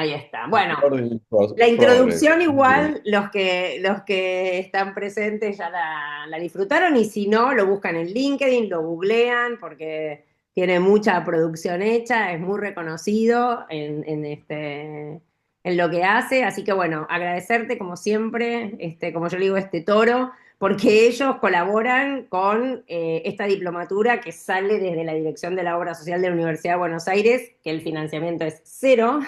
Ahí está. Bueno, Learning la Progress. introducción Muy bien. igual, los que están presentes ya la disfrutaron y si no, lo buscan en LinkedIn, lo googlean porque tiene mucha producción hecha, es muy reconocido en lo que hace. Así que bueno, agradecerte como siempre, como yo le digo, este toro, porque ellos colaboran con esta diplomatura que sale desde la Dirección de la Obra Social de la Universidad de Buenos Aires, que el financiamiento es cero.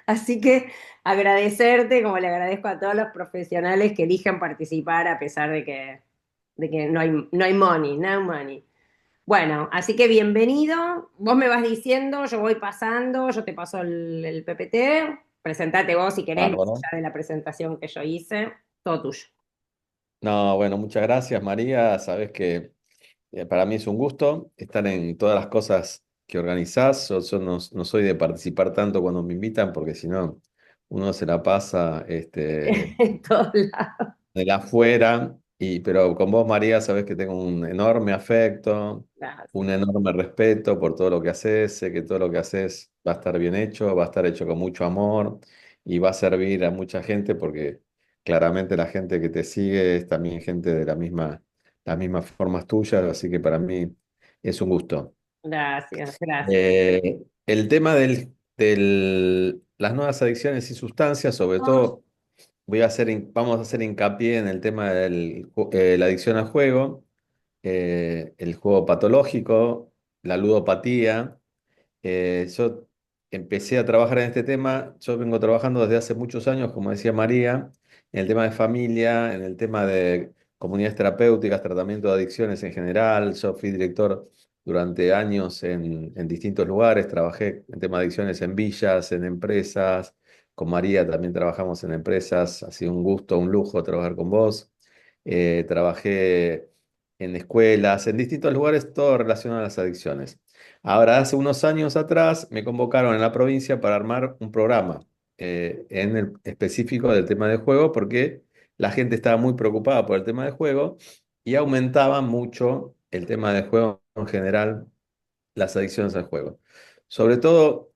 Así que agradecerte, como le agradezco a todos los profesionales que eligen participar a pesar de que no hay money, no money. Bueno, así que bienvenido. Vos me vas diciendo, yo voy pasando, yo te paso el PPT. Presentate vos si querés, más Bárbaro. allá de la presentación que yo hice. Todo tuyo. No, bueno, muchas gracias, María. Sabes que para mí es un gusto estar en todas las cosas que organizás. Yo no soy de participar tanto cuando me invitan, porque si no, uno se la pasa En todos lados. de la afuera. Pero con vos, María, sabes que tengo un enorme afecto, un Gracias. enorme respeto por todo lo que haces. Sé que todo lo que haces va a estar bien hecho, va a estar hecho con mucho amor y va a servir a mucha gente porque claramente la gente que te sigue es también gente de las mismas formas tuyas, así que para mí es un gusto. Gracias, gracias. El tema las nuevas adicciones y sustancias, sobre todo vamos a hacer hincapié en el tema de la adicción al juego, el juego patológico, la ludopatía. Yo empecé a trabajar en este tema, yo vengo trabajando desde hace muchos años, como decía María, en el tema de familia, en el tema de comunidades terapéuticas, tratamiento de adicciones en general. Yo fui director durante años en distintos lugares, trabajé en tema de adicciones en villas, en empresas. Con María también trabajamos en empresas, ha sido un gusto, un lujo trabajar con vos. Trabajé en escuelas, en distintos lugares, todo relacionado a las adicciones. Ahora, hace unos años atrás me convocaron en la provincia para armar un programa en el específico del tema de juego, porque la gente estaba muy preocupada por el tema de juego y aumentaba mucho el tema de juego en general, las adicciones al juego. Sobre todo,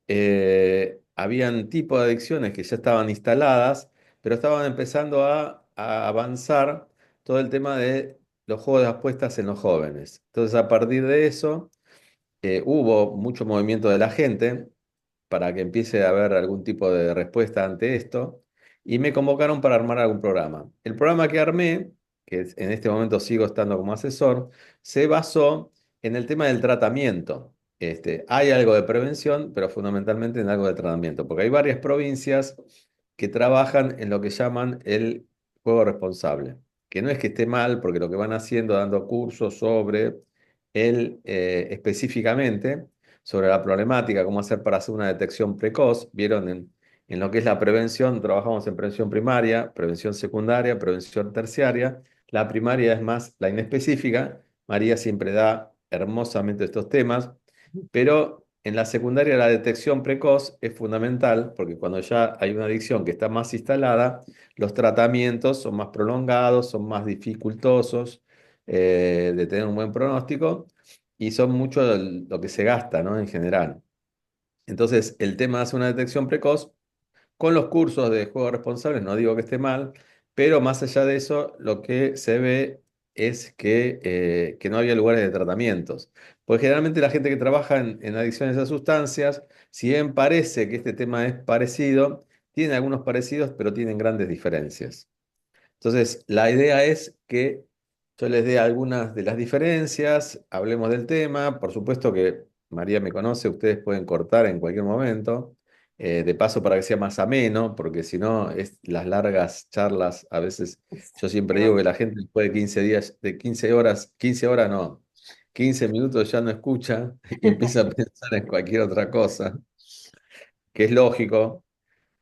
habían tipos de adicciones que ya estaban instaladas, pero estaban empezando a avanzar todo el tema de los juegos de apuestas en los jóvenes. Entonces, a partir de eso hubo mucho movimiento de la gente para que empiece a haber algún tipo de respuesta ante esto y me convocaron para armar algún programa. El programa que armé, en este momento sigo estando como asesor, se basó en el tema del tratamiento. Hay algo de prevención, pero fundamentalmente en algo de tratamiento, porque hay varias provincias que trabajan en lo que llaman el juego responsable, que no es que esté mal, porque lo que van haciendo, dando cursos sobre específicamente sobre la problemática, cómo hacer para hacer una detección precoz. Vieron en lo que es la prevención, trabajamos en prevención primaria, prevención secundaria, prevención terciaria. La primaria es más la inespecífica. María siempre da hermosamente estos temas, pero en la secundaria la detección precoz es fundamental porque cuando ya hay una adicción que está más instalada, los tratamientos son más prolongados, son más dificultosos de tener un buen pronóstico y son mucho lo que se gasta, ¿no? En general. Entonces, el tema de hacer una detección precoz con los cursos de juegos responsables, no digo que esté mal, pero más allá de eso, lo que se ve es que no había lugares de tratamientos. Porque generalmente la gente que trabaja en adicciones a sustancias, si bien parece que este tema es parecido, tiene algunos parecidos, pero tienen grandes diferencias. Entonces, la idea es que yo les dé algunas de las diferencias, hablemos del tema. Por supuesto que María me conoce, ustedes pueden cortar en cualquier momento. De paso para que sea más ameno, porque si no, las largas charlas, a veces yo siempre digo que la gente después de 15 días, de 15 horas no, 15 minutos ya no escucha y empieza a pensar en cualquier otra cosa, que es lógico.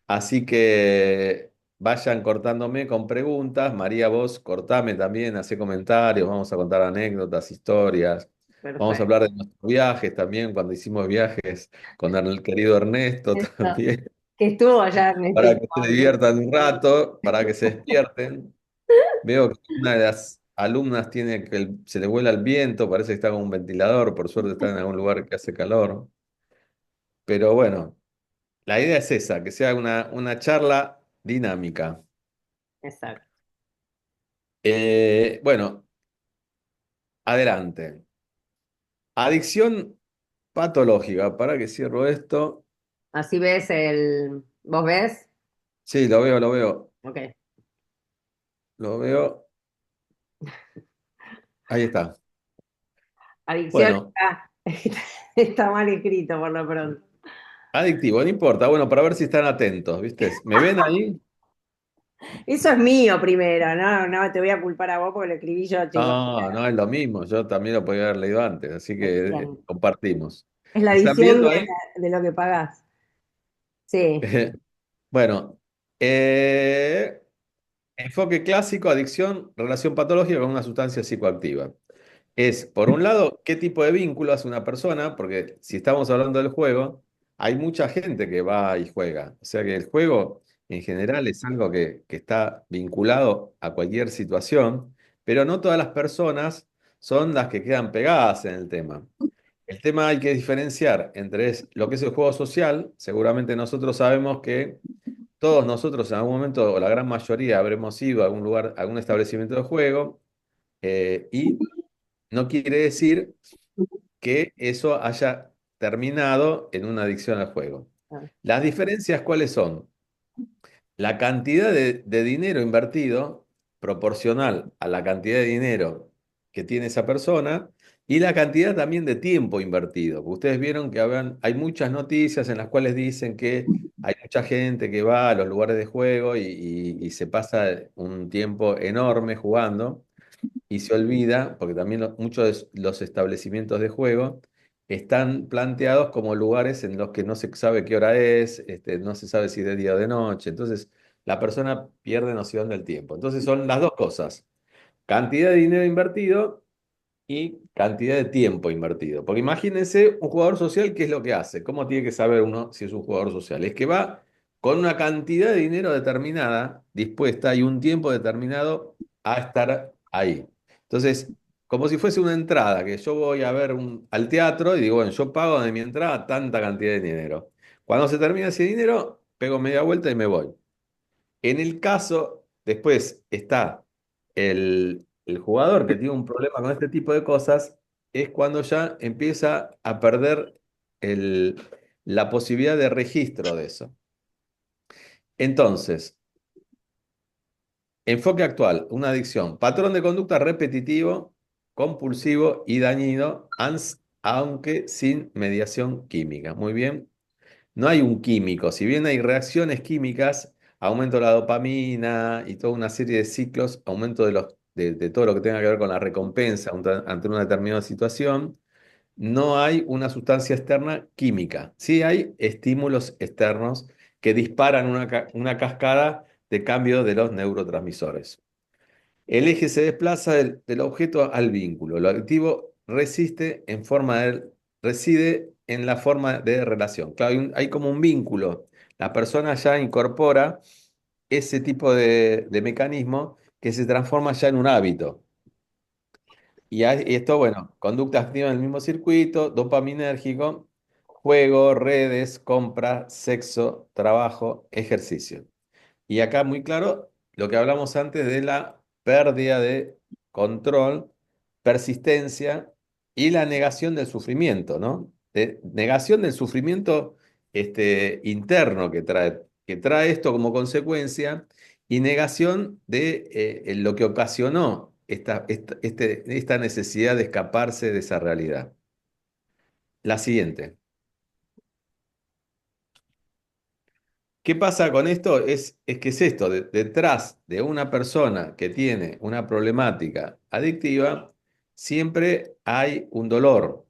Así que vayan cortándome con preguntas. María, vos cortame también, hace comentarios, vamos a contar anécdotas, historias. Vamos a Perfecto. hablar de nuestros viajes también, cuando hicimos viajes con el querido Ernesto Eso. también, Que estuvo allá, para que Ernestísimo. se diviertan un rato, para que se despierten. Veo que una de las alumnas tiene que se le vuela el viento, parece que está con un ventilador, por suerte está en algún lugar que hace calor. Pero bueno. La idea es esa, que sea una charla dinámica. Exacto. Bueno, adelante. Adicción patológica. Para que cierro esto. Así ves el... ¿Vos ves? Sí, lo veo, lo veo. Ok. Lo veo. Ahí está. Adicción Bueno, está, está mal escrito por lo pronto. adictivo, no importa. Bueno, para ver si están atentos, ¿viste? ¿Me ven ahí? Eso es mío primero, no, no te voy a culpar a vos porque lo escribí yo, chicos. No, no es lo mismo. Yo también lo podía haber leído antes, así que Bien. compartimos. Es la ¿Están adición viendo de, ahí? de lo que pagás. Sí. Bueno, eh, enfoque clásico, adicción, relación patológica con una sustancia psicoactiva. Es, por un lado, qué tipo de vínculo hace una persona, porque si estamos hablando del juego, hay mucha gente que va y juega. O sea que el juego en general es algo que está vinculado a cualquier situación, pero no todas las personas son las que quedan pegadas en el tema. El tema hay que diferenciar entre lo que es el juego social. Seguramente nosotros sabemos que todos nosotros en algún momento, o la gran mayoría, habremos ido a algún lugar, a algún establecimiento de juego, y no quiere decir que eso haya terminado en una adicción al juego. Las diferencias, ¿cuáles son? La cantidad de dinero invertido proporcional a la cantidad de dinero que tiene esa persona y la cantidad también de tiempo invertido. Ustedes vieron que hay muchas noticias en las cuales dicen que hay mucha gente que va a los lugares de juego y se pasa un tiempo enorme jugando y se olvida, porque también muchos de los establecimientos de juego están planteados como lugares en los que no se sabe qué hora es, no se sabe si es de día o de noche, entonces la persona pierde noción del tiempo. Entonces son las dos cosas, cantidad de dinero invertido y cantidad de tiempo invertido. Porque imagínense un jugador social, ¿qué es lo que hace? ¿Cómo tiene que saber uno si es un jugador social? Es que va con una cantidad de dinero determinada, dispuesta y un tiempo determinado a estar ahí. Entonces, como si fuese una entrada, que yo voy a ver al teatro y digo, bueno, yo pago de mi entrada tanta cantidad de dinero. Cuando se termina ese dinero, pego media vuelta y me voy. En el caso, después está el jugador que tiene un problema con este tipo de cosas, es cuando ya empieza a perder el- la posibilidad de registro de eso. Entonces, enfoque actual, una adicción, patrón de conducta repetitivo, compulsivo y dañino, aunque sin mediación química. Muy bien. No hay un químico, si bien hay reacciones químicas, aumento de la dopamina y toda una serie de ciclos, aumento de todo lo que tenga que ver con la recompensa ante una determinada situación, no hay una sustancia externa química. Sí hay estímulos externos que disparan una cascada de cambio de los neurotransmisores. El eje se desplaza del objeto al vínculo. Lo activo reside en la forma de relación. Claro, hay como un vínculo. La persona ya incorpora ese tipo de mecanismo que se transforma ya en un hábito. Y esto, bueno, conducta activa en el mismo circuito, dopaminérgico, juego, redes, compra, sexo, trabajo, ejercicio. Y acá muy claro lo que hablamos antes de la pérdida de control, persistencia y la negación del sufrimiento, ¿no? Negación del sufrimiento interno que trae esto como consecuencia y negación de lo que ocasionó esta necesidad de escaparse de esa realidad. La siguiente. ¿Qué pasa con esto? Es que es esto, detrás de una persona que tiene una problemática adictiva, siempre hay un dolor.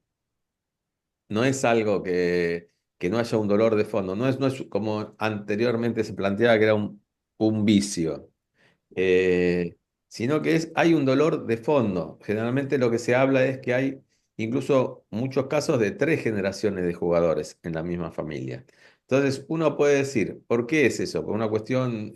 No es algo que no haya un dolor de fondo. No es como anteriormente se planteaba que era un vicio. eh, Sino que hay un dolor de fondo. Generalmente lo que se habla es que hay incluso muchos casos de 3 generaciones de jugadores en la misma familia. Entonces uno puede decir, ¿por qué es eso? ¿Por una cuestión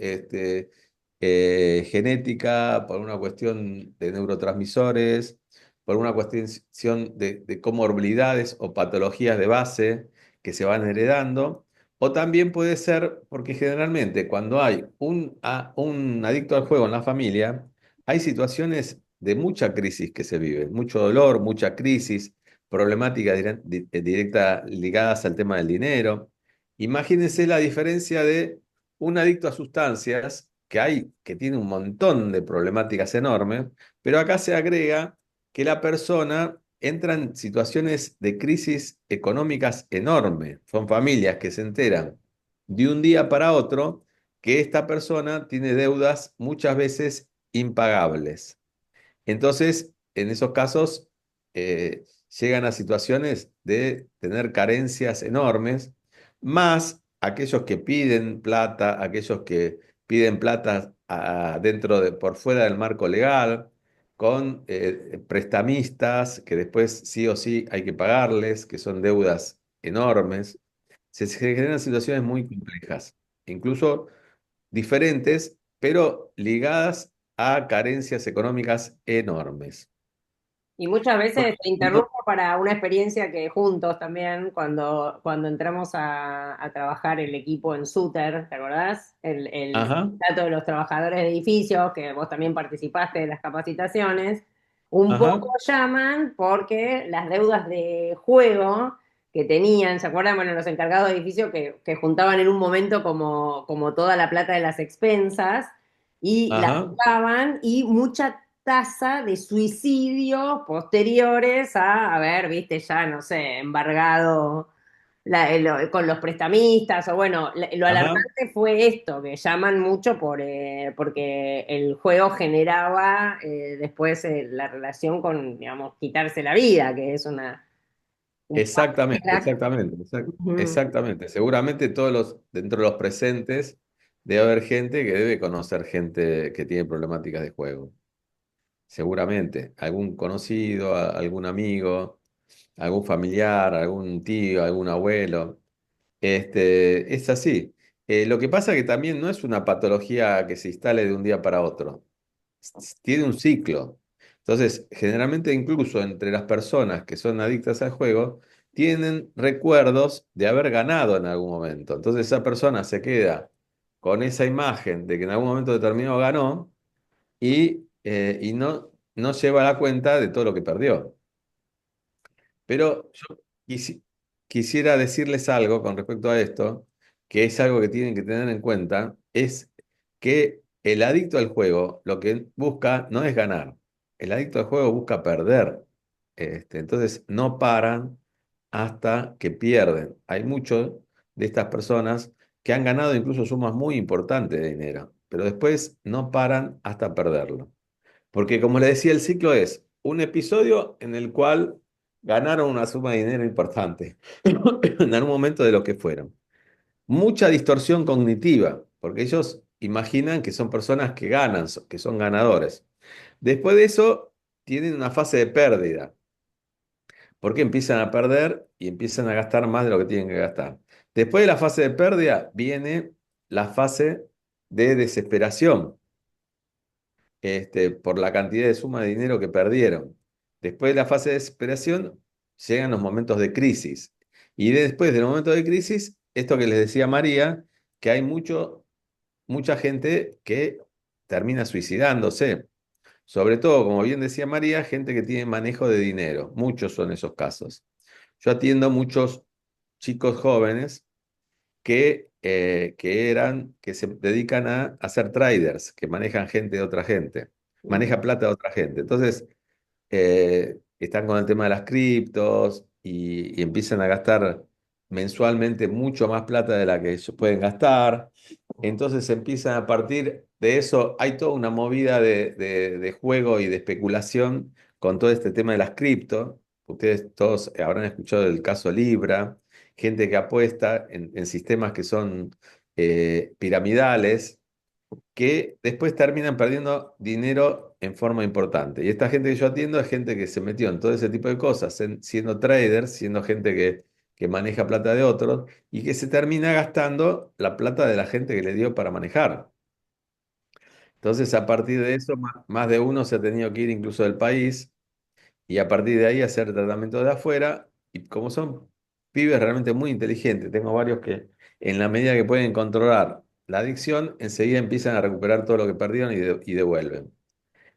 genética, por una cuestión de neurotransmisores, por una cuestión de comorbilidades o patologías de base que se van heredando? O también puede ser porque generalmente cuando hay un adicto al juego en la familia, hay situaciones de mucha crisis que se viven, mucho dolor, mucha crisis, problemáticas directas ligadas al tema del dinero. Imagínense la diferencia de un adicto a sustancias, que tiene un montón de problemáticas enormes, pero acá se agrega que la persona entra en situaciones de crisis económicas enormes. Son familias que se enteran de un día para otro que esta persona tiene deudas muchas veces impagables. Entonces, en esos casos, llegan a situaciones de tener carencias enormes, más aquellos que piden plata, aquellos que piden plata por fuera del marco legal, con prestamistas que después sí o sí hay que pagarles, que son deudas enormes. Se generan situaciones muy complejas, incluso diferentes, pero ligadas a carencias económicas enormes. Y muchas Por veces te ejemplo, interrumpo para una experiencia que juntos también, cuando entramos a trabajar el equipo en Suter, ¿te acordás? El ajá, sindicato de los trabajadores de edificios, que vos también participaste de las capacitaciones, un ajá, poco llaman porque las deudas de juego que tenían, ¿se acuerdan? Bueno, los encargados de edificios que juntaban en un momento como toda la plata de las expensas y la ajá, jugaban y mucha tasa de suicidios posteriores a haber, viste, ya, no sé, embargado con los prestamistas, o bueno, lo ajá. alarmante fue esto, que llaman mucho porque el juego generaba después la relación con, digamos, quitarse la vida, que es un Exactamente, crack. exactamente, Ujú. exactamente. Seguramente dentro de los presentes, debe haber gente que debe conocer gente que tiene problemáticas de juego. Seguramente. Algún conocido, algún amigo, algún familiar, algún tío, algún abuelo. Es así. Lo que pasa que también no es una patología que se instale de un día para otro. Tiene un ciclo. Entonces, generalmente incluso entre las personas que son adictas al juego, tienen recuerdos de haber ganado en algún momento. Entonces, esa persona se queda con esa imagen de que en algún momento determinado ganó y no lleva la cuenta de todo lo que perdió. Pero yo quisiera decirles algo con respecto a esto, que es algo que tienen que tener en cuenta, es que el adicto al juego lo que busca no es ganar, el adicto al juego busca perder. Entonces no paran hasta que pierden. Hay muchos de estas personas que han ganado incluso sumas muy importantes de dinero, pero después no paran hasta perderlo. Porque como le decía, el ciclo es un episodio en el cual ganaron una suma de dinero importante en algún momento de lo que fueron. Mucha distorsión cognitiva, porque ellos imaginan que son personas que ganan, que son ganadores. Después de eso, tienen una fase de pérdida, porque empiezan a perder y empiezan a gastar más de lo que tienen que gastar. Después de la fase de pérdida, viene la fase de desesperación por la cantidad de suma de dinero que perdieron. Después de la fase de desesperación, llegan los momentos de crisis. Y después del momento de crisis, esto que les decía María, que hay mucha gente que termina suicidándose. Sobre todo, como bien decía María, gente que tiene manejo de dinero. Muchos son esos casos. Yo atiendo muchos chicos jóvenes que se dedican a hacer traders, que manejan gente de otra gente, maneja plata de otra gente. Entonces, están con el tema de las criptos y empiezan a gastar mensualmente mucho más plata de la que ellos pueden gastar. Entonces empiezan a partir de eso, hay toda una movida de juego y de especulación con todo este tema de las cripto. Ustedes todos habrán escuchado del caso Libra, gente que apuesta en sistemas que son piramidales que después terminan perdiendo dinero en forma importante. Y esta gente que yo atiendo es gente que se metió en todo ese tipo de cosas, siendo traders, siendo gente que maneja plata de otros y que se termina gastando la plata de la gente que le dio para manejar. Entonces, a partir de eso, más de uno se ha tenido que ir incluso del país y a partir de ahí hacer tratamiento de afuera. Y como son pibes realmente muy inteligentes. Tengo varios que en la medida que pueden controlar la adicción, enseguida empiezan a recuperar todo lo que perdieron y devuelven.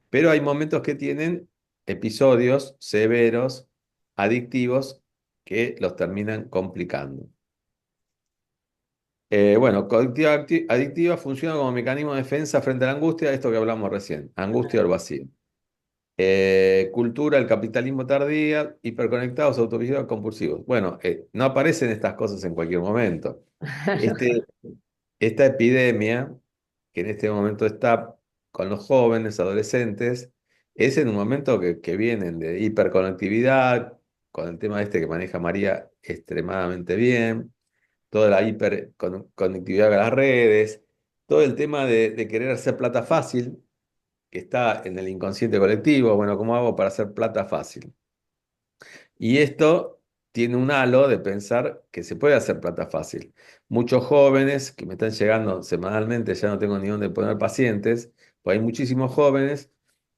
Pero hay momentos que tienen episodios severos, adictivos, que los terminan complicando. Bueno, conductiva adictiva funciona como mecanismo de defensa frente a la angustia, esto que hablamos recién, angustia o el vacío. Cultura, el capitalismo tardía, hiperconectados, autovisuales, compulsivos. Bueno, no aparecen estas cosas en cualquier momento. Este, esta epidemia, que en este momento está con los jóvenes, adolescentes, es en un momento que vienen de hiperconectividad, con el tema este que maneja María extremadamente bien, toda la hiperconectividad con las redes, todo el tema de querer hacer plata fácil, que está en el inconsciente colectivo. Bueno, ¿cómo hago para hacer plata fácil? Y esto tiene un halo de pensar que se puede hacer plata fácil. Muchos jóvenes que me están llegando semanalmente, ya no tengo ni dónde poner pacientes, pues hay muchísimos jóvenes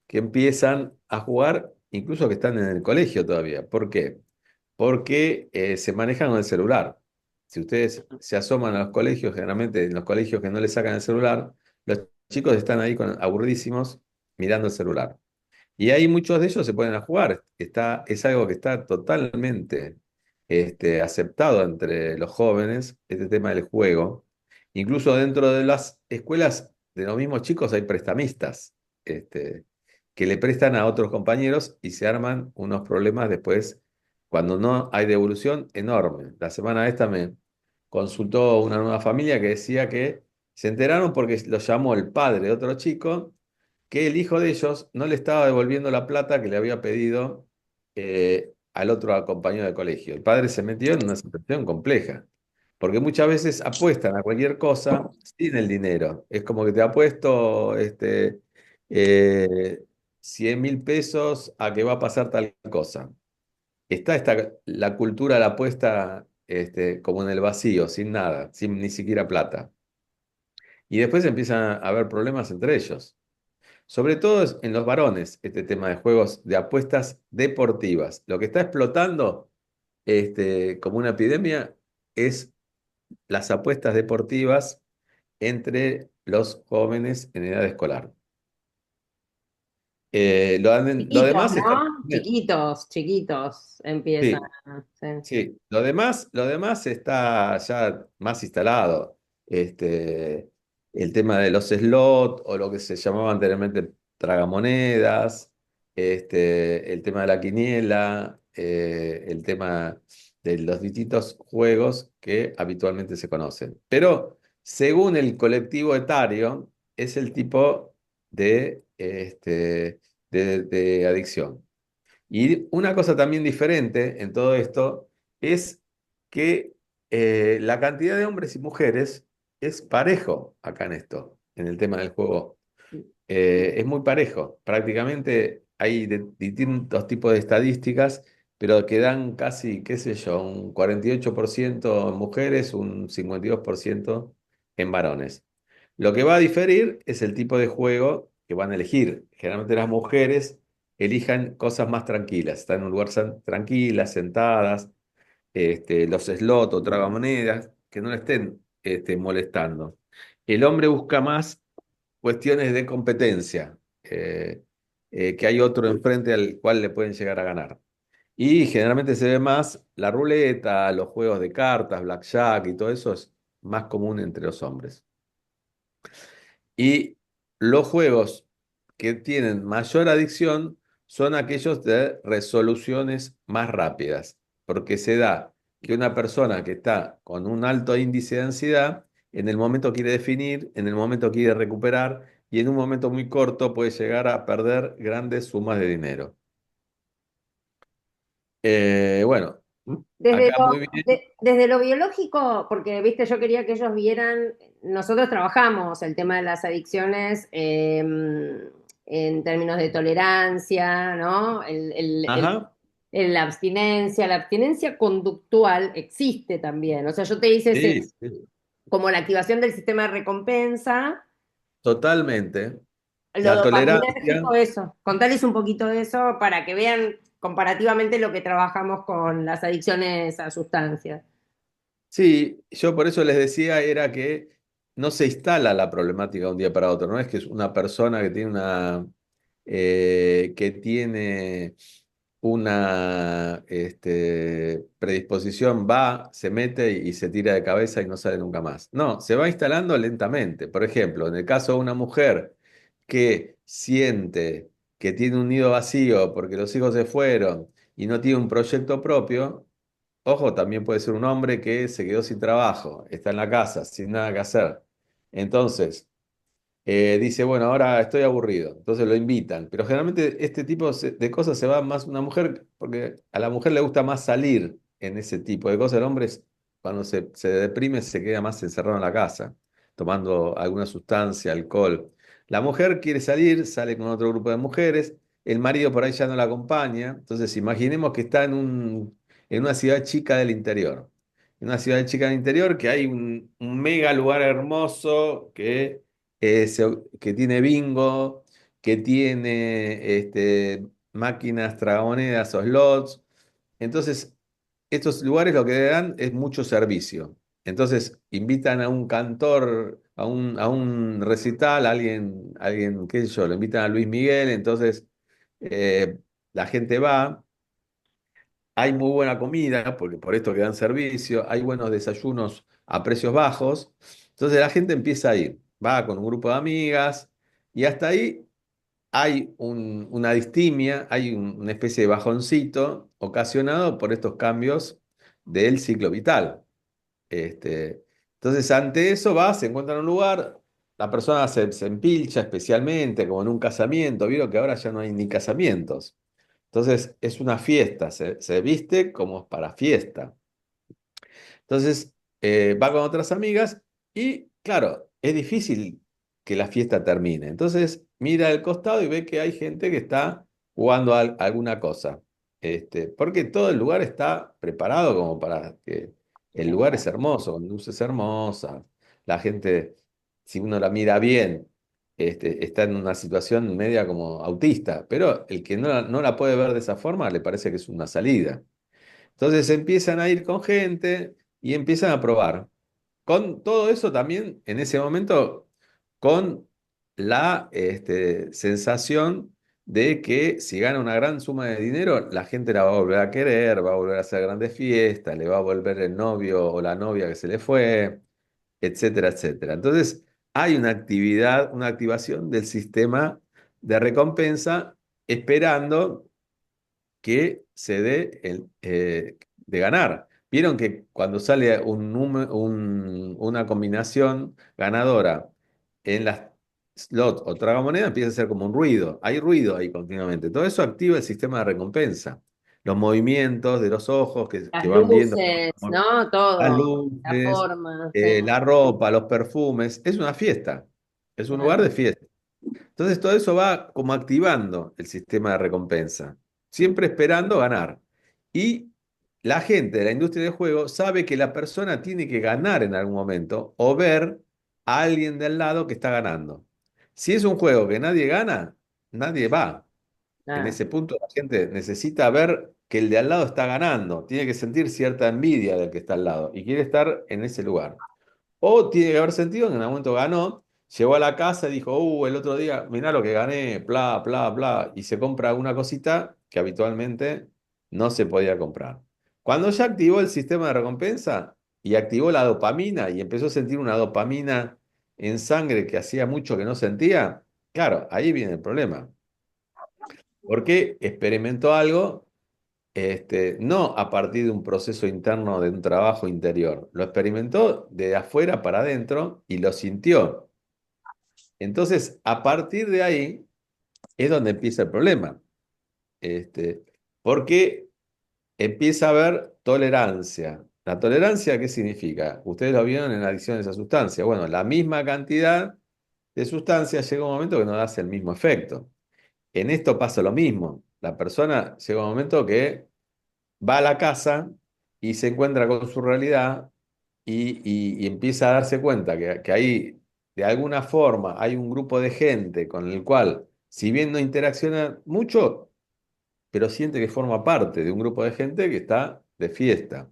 que empiezan a jugar, incluso que están en el colegio todavía. ¿Por qué? Porque se manejan con el celular. Si ustedes se asoman a los colegios, generalmente en los colegios que no les sacan el celular, los chicos están ahí aburridísimos mirando el celular. Y ahí muchos de ellos se ponen a jugar. Es algo que está totalmente aceptado entre los jóvenes, este tema del juego. Incluso dentro de las escuelas de los mismos chicos hay prestamistas, este, que le prestan a otros compañeros y se arman unos problemas después, cuando no hay devolución, enorme. La semana esta me consultó una nueva familia que decía que se enteraron porque lo llamó el padre de otro chico, que el hijo de ellos no le estaba devolviendo la plata que le había pedido al otro compañero de colegio. El padre se metió en una situación compleja, porque muchas veces apuestan a cualquier cosa sin el dinero. Es como que te apuesto eh, 100.000 pesos a que va a pasar tal cosa. Está la cultura de la apuesta como en el vacío, sin nada, sin ni siquiera plata. Y después empiezan a haber problemas entre ellos. Sobre todo en los varones, este tema de juegos de apuestas deportivas. Lo que está explotando como una epidemia es las apuestas deportivas entre los jóvenes en edad escolar. Lo Chiquitos, demás está ¿no? Chiquitos, chiquitos empiezan. sí, Sí. sí, lo demás está ya más instalado. El tema de los slot o lo que se llamaba anteriormente tragamonedas, el tema de la quiniela, el tema de los distintos juegos que habitualmente se conocen. Pero según el colectivo etario, es el tipo de adicción. Y una cosa también diferente en todo esto es que la cantidad de hombres y mujeres es parejo acá en esto, en el tema del juego. Es muy parejo. Prácticamente hay distintos tipos de estadísticas, pero que dan casi, qué sé yo, un 48% en mujeres, un 52% en varones. Lo que va a diferir es el tipo de juego que van a elegir. Generalmente las mujeres elijan cosas más tranquilas, están en un lugar tranquilas, sentadas, los slots o tragamonedas, que no le estén molestando. El hombre busca más cuestiones de competencia, que hay otro enfrente al cual le pueden llegar a ganar. Y generalmente se ve más la ruleta, los juegos de cartas, blackjack y todo eso es más común entre los hombres. Y los juegos que tienen mayor adicción son aquellos de resoluciones más rápidas, porque se da que una persona que está con un alto índice de ansiedad, en el momento quiere definir, en el momento quiere recuperar y en un momento muy corto puede llegar a perder grandes sumas de dinero. Bueno, Desde acá lo, muy bien. desde lo biológico, porque viste, yo quería que ellos vieran, nosotros trabajamos el tema de las adicciones en términos de tolerancia, ¿no? Ajá, La abstinencia conductual existe también. O sea, yo te hice sí, sí, como la activación del sistema de recompensa, totalmente. lo La tolerancia. dopaminérgico, eso. Contarles un poquito de eso para que vean comparativamente lo que trabajamos con las adicciones a sustancias. Sí, yo por eso les decía era que no se instala la problemática de un día para otro, no es que es una persona que tiene una predisposición, va, se mete y se tira de cabeza y no sale nunca más. No, se va instalando lentamente. Por ejemplo, en el caso de una mujer que siente que tiene un nido vacío porque los hijos se fueron y no tiene un proyecto propio. Ojo, también puede ser un hombre que se quedó sin trabajo, está en la casa, sin nada que hacer. Entonces, dice, bueno, ahora estoy aburrido. Entonces lo invitan. Pero generalmente este tipo de cosas se va más una mujer, porque a la mujer le gusta más salir en ese tipo de cosas. El hombre, cuando se deprime, se queda más encerrado en la casa, tomando alguna sustancia, alcohol. La mujer quiere salir, sale con otro grupo de mujeres. El marido por ahí ya no la acompaña. Entonces, imaginemos que está en una ciudad chica del interior. En una ciudad chica del interior que hay un mega lugar hermoso que tiene bingo, que tiene máquinas tragamonedas o slots. Entonces, estos lugares lo que dan es mucho servicio. Entonces, invitan a un cantor, a un recital, alguien, qué sé yo, lo invitan a Luis Miguel, entonces eh, la gente va. Hay muy buena comida, porque por esto que dan servicio, hay buenos desayunos a precios bajos. Entonces la gente empieza a ir, va con un grupo de amigas y hasta ahí hay una distimia, hay una especie de bajoncito ocasionado por estos cambios del ciclo vital. Entonces ante eso va, se encuentra en un lugar, la persona se empilcha especialmente, como en un casamiento, vieron que ahora ya no hay ni casamientos. Entonces es una fiesta, se viste como para fiesta. Entonces va con otras amigas y claro, es difícil que la fiesta termine. Entonces mira al costado y ve que hay gente que está jugando a alguna cosa. Porque todo el lugar está preparado como para que el lugar es hermoso, con luces hermosas. La gente, si uno la mira bien, está en una situación media como autista, pero el que no la puede ver de esa forma le parece que es una salida. Entonces empiezan a ir con gente y empiezan a probar. Con todo eso también, en ese momento, con la sensación de que si gana una gran suma de dinero, la gente la va a volver a querer, va a volver a hacer grandes fiestas, le va a volver el novio o la novia que se le fue, etcétera, etcétera. Entonces, hay una actividad, una activación del sistema de recompensa esperando que se dé de ganar. Vieron que cuando sale una combinación ganadora en las slot o tragamoneda empieza a ser como un ruido. Hay ruido ahí continuamente. Todo eso activa el sistema de recompensa. Los movimientos de los ojos que Las van viendo luces, ¿no? las Todo, la luces, forma, sí. la ropa, los perfumes. Es una fiesta. Es un lugar Claro. de fiesta. Entonces todo eso va como activando el sistema de recompensa, siempre esperando ganar. Y la gente de la industria del juego sabe que la persona tiene que ganar en algún momento o ver a alguien del lado que está ganando. Si es un juego que nadie gana, nadie va. En Claro. ese punto la gente necesita ver que el de al lado está ganando, tiene que sentir cierta envidia del que está al lado y quiere estar en ese lugar. O tiene que haber sentido que en algún momento ganó, llegó a la casa y dijo, el otro día, mirá lo que gané, bla, bla, bla, y se compra una cosita que habitualmente no se podía comprar. Cuando ya activó el sistema de recompensa y activó la dopamina y empezó a sentir una dopamina en sangre que hacía mucho que no sentía, claro, ahí viene el problema. Porque experimentó algo no a partir de un proceso interno de un trabajo interior, lo experimentó de afuera para adentro y lo sintió. Entonces, a partir de ahí es donde empieza el problema, este, porque empieza a haber tolerancia. ¿La tolerancia qué significa? Ustedes lo vieron en adicciones a sustancias. Bueno, la misma cantidad de sustancias llega un momento que no hace el mismo efecto. En esto pasa lo mismo. La persona llega un momento que va a la casa y se encuentra con su realidad y empieza a darse cuenta que ahí, de alguna forma, hay un grupo de gente con el cual, si bien no interacciona mucho, pero siente que forma parte de un grupo de gente que está de fiesta.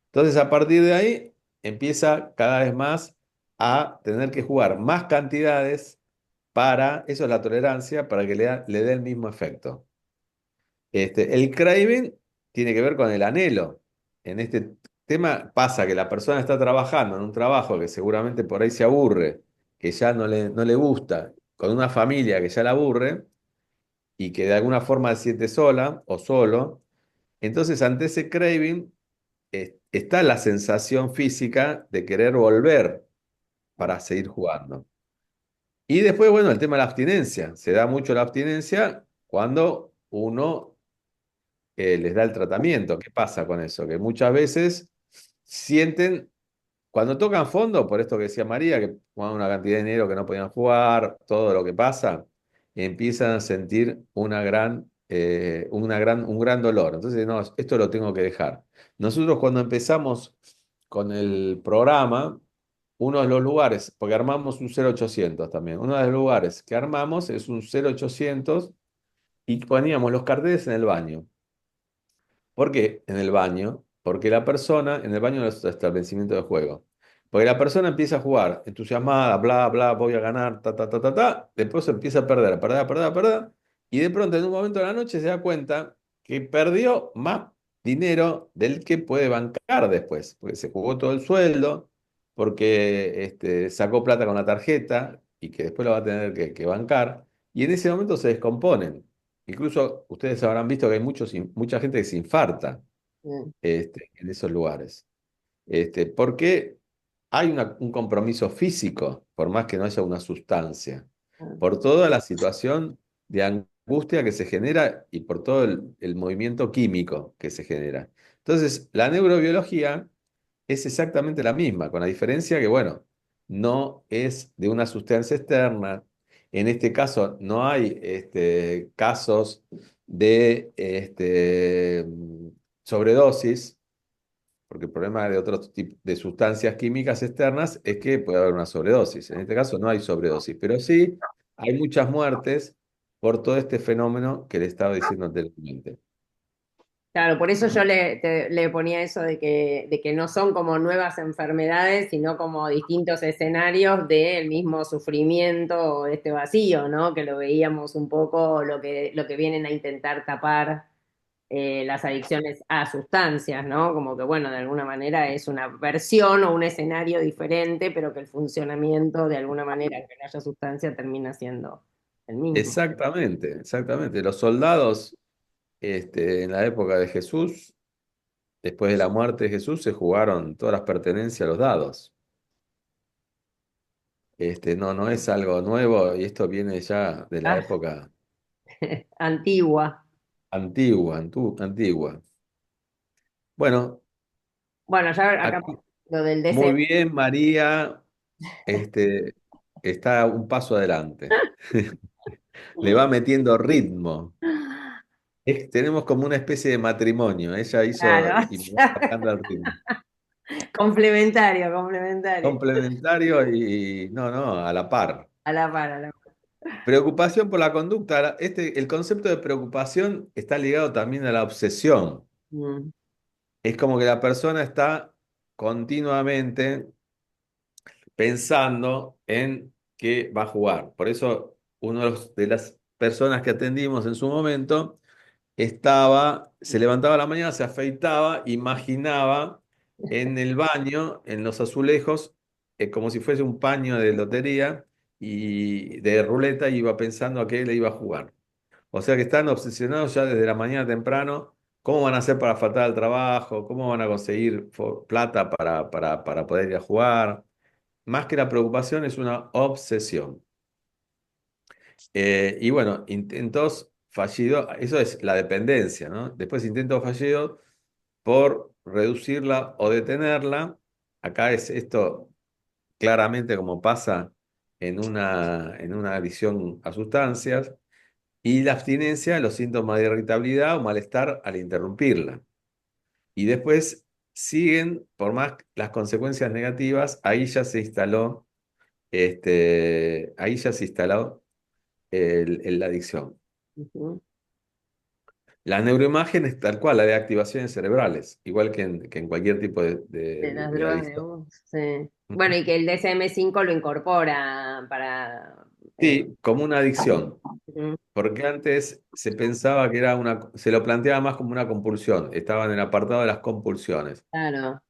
Entonces, a partir de ahí, empieza cada vez más a tener que jugar más cantidades para, eso es la tolerancia, para que le dé el mismo efecto. El craving tiene que ver con el anhelo. En este tema pasa que la persona está trabajando en un trabajo que seguramente por ahí se aburre, que ya no le gusta, con una familia que ya la aburre y que de alguna forma se siente sola o solo. Entonces, ante ese craving, está la sensación física de querer volver para seguir jugando. Y después, bueno, el tema de la abstinencia. Se da mucho la abstinencia cuando uno les da el tratamiento. ¿Qué pasa con eso? Que muchas veces sienten, cuando tocan fondo, por esto que decía María, que jugaban una cantidad de dinero que no podían jugar, todo lo que pasa, empiezan a sentir un gran dolor. Entonces, no, esto lo tengo que dejar. Nosotros cuando empezamos con el programa, uno de los lugares, porque armamos un 0800 también, uno de los lugares que armamos es un 0800 y poníamos los carteles en el baño. ¿Por qué en el baño? Porque la persona, en el baño de los establecimientos de juego, porque la persona empieza a jugar entusiasmada, bla, bla, voy a ganar, ta, ta, ta, ta, ta, después empieza a perder, a perder, a perder, a perder, y de pronto en un momento de la noche se da cuenta que perdió más dinero del que puede bancar después, porque se jugó todo el sueldo, porque sacó plata con la tarjeta y que después lo va a tener que bancar, y en ese momento se descomponen. Incluso ustedes habrán visto que hay mucha gente que se infarta Mm, en esos lugares. Porque hay un compromiso físico, por más que no haya una sustancia, mm, por toda la situación de angustia que se genera y por todo el movimiento químico que se genera. Entonces, la neurobiología es exactamente la misma, con la diferencia que, bueno, no es de una sustancia externa. En este caso, no hay casos de sobredosis, porque el problema de otros tipos de sustancias químicas externas es que puede haber una sobredosis. En este caso no hay sobredosis, pero sí hay muchas muertes por todo este fenómeno que le estaba diciendo anteriormente. claro, por eso yo le ponía eso de que no son como nuevas enfermedades, sino como distintos escenarios del mismo sufrimiento o de este vacío, ¿no? Que lo veíamos un poco lo que vienen a intentar tapar las adicciones a sustancias, ¿no? Como que, bueno, de alguna manera es una versión o un escenario diferente, pero que el funcionamiento de alguna manera, aunque no haya sustancia, termina siendo el mismo. Exactamente, exactamente. Los soldados en la época de Jesús, después de la muerte de Jesús, se jugaron todas las pertenencias a los dados. No es algo nuevo y esto viene ya de la Ah, época antigua. antigua. Bueno, Bueno, ya acá aquí, lo del muy deseo. bien, María, este, está un paso adelante. Le va metiendo ritmo. Tenemos como una especie de matrimonio. Ella hizo Claro, y me va sacando el ritmo. complementario, complementario. Complementario y no, no, a la par. A la par, a la par. Preocupación por la conducta. El concepto de preocupación está ligado también a la obsesión. Mm, Es como que la persona está continuamente pensando en que va a jugar. Por eso, uno de las personas que atendimos en su momento se levantaba a la mañana, se afeitaba, imaginaba en el baño, en los azulejos, como si fuese un paño de lotería y de ruleta, y iba pensando a qué le iba a jugar. O sea que están obsesionados ya desde la mañana temprano. ¿Cómo van a hacer para faltar al trabajo? ¿Cómo van a conseguir plata para poder ir a jugar? Más que la preocupación es una obsesión. Y bueno, intentos fallidos, eso es la dependencia, ¿no? Después intentos fallidos por reducirla o detenerla. Acá es esto claramente como pasa en una adicción a sustancias. Y la abstinencia, los síntomas de irritabilidad o malestar al interrumpirla. Y después siguen, por más las consecuencias negativas, ahí ya se instaló la adicción. ujú. La neuroimagen es tal cual, la de activaciones cerebrales, igual que en cualquier tipo de, De las de drogas de adicción. uso, sí. Bueno, Ujú. y que el DSM-5 lo incorpora para... Sí, como una adicción, ujú, porque antes se pensaba que era se lo planteaba más como una compulsión, estaba en el apartado de las compulsiones, claro.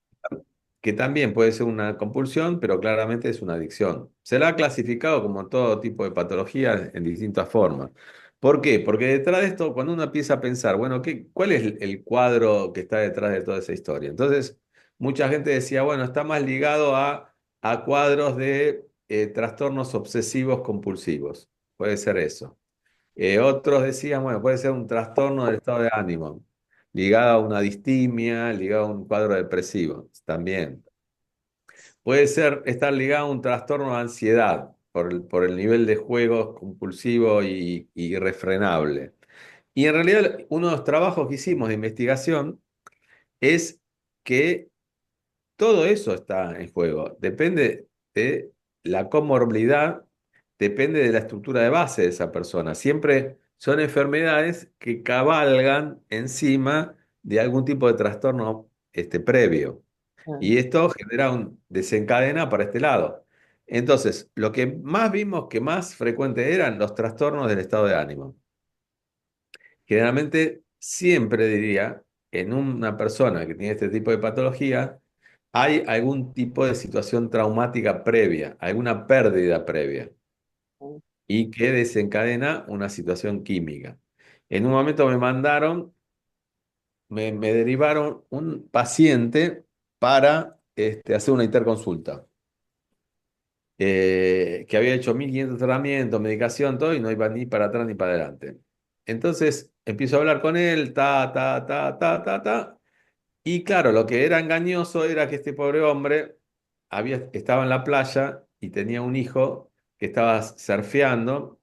que también puede ser una compulsión, pero claramente es una adicción. Se la ha clasificado como todo tipo de patología en distintas formas. ¿Por qué? Porque detrás de esto, cuando uno empieza a pensar, bueno, ¿cuál es el cuadro que está detrás de toda esa historia? Entonces, mucha gente decía, bueno, está más ligado a cuadros de trastornos obsesivos compulsivos. Puede ser eso. Otros decían, bueno, puede ser un trastorno del estado de ánimo, ligado a una distimia, ligado a un cuadro depresivo, también. Puede ser estar ligado a un trastorno de ansiedad por el nivel de juegos compulsivo y irrefrenable. Y en realidad, uno de los trabajos que hicimos de investigación es que todo eso está en juego. Depende de la comorbilidad, depende de la estructura de base de esa persona. Siempre son enfermedades que cabalgan encima de algún tipo de trastorno previo. Ah, Y esto desencadena para este lado. Entonces, lo que más vimos que más frecuente eran los trastornos del estado de ánimo. Generalmente, siempre diría, en una persona que tiene este tipo de patología, hay algún tipo de situación traumática previa, alguna pérdida previa, ah, y que desencadena una situación química. En un momento me derivaron un paciente para hacer una interconsulta. Que había hecho 1500 tratamientos, medicación, todo, y no iba ni para atrás ni para adelante. Entonces empiezo a hablar con él, ta. Y claro, lo que era engañoso era que este pobre hombre estaba en la playa y tenía un hijo que estaba surfeando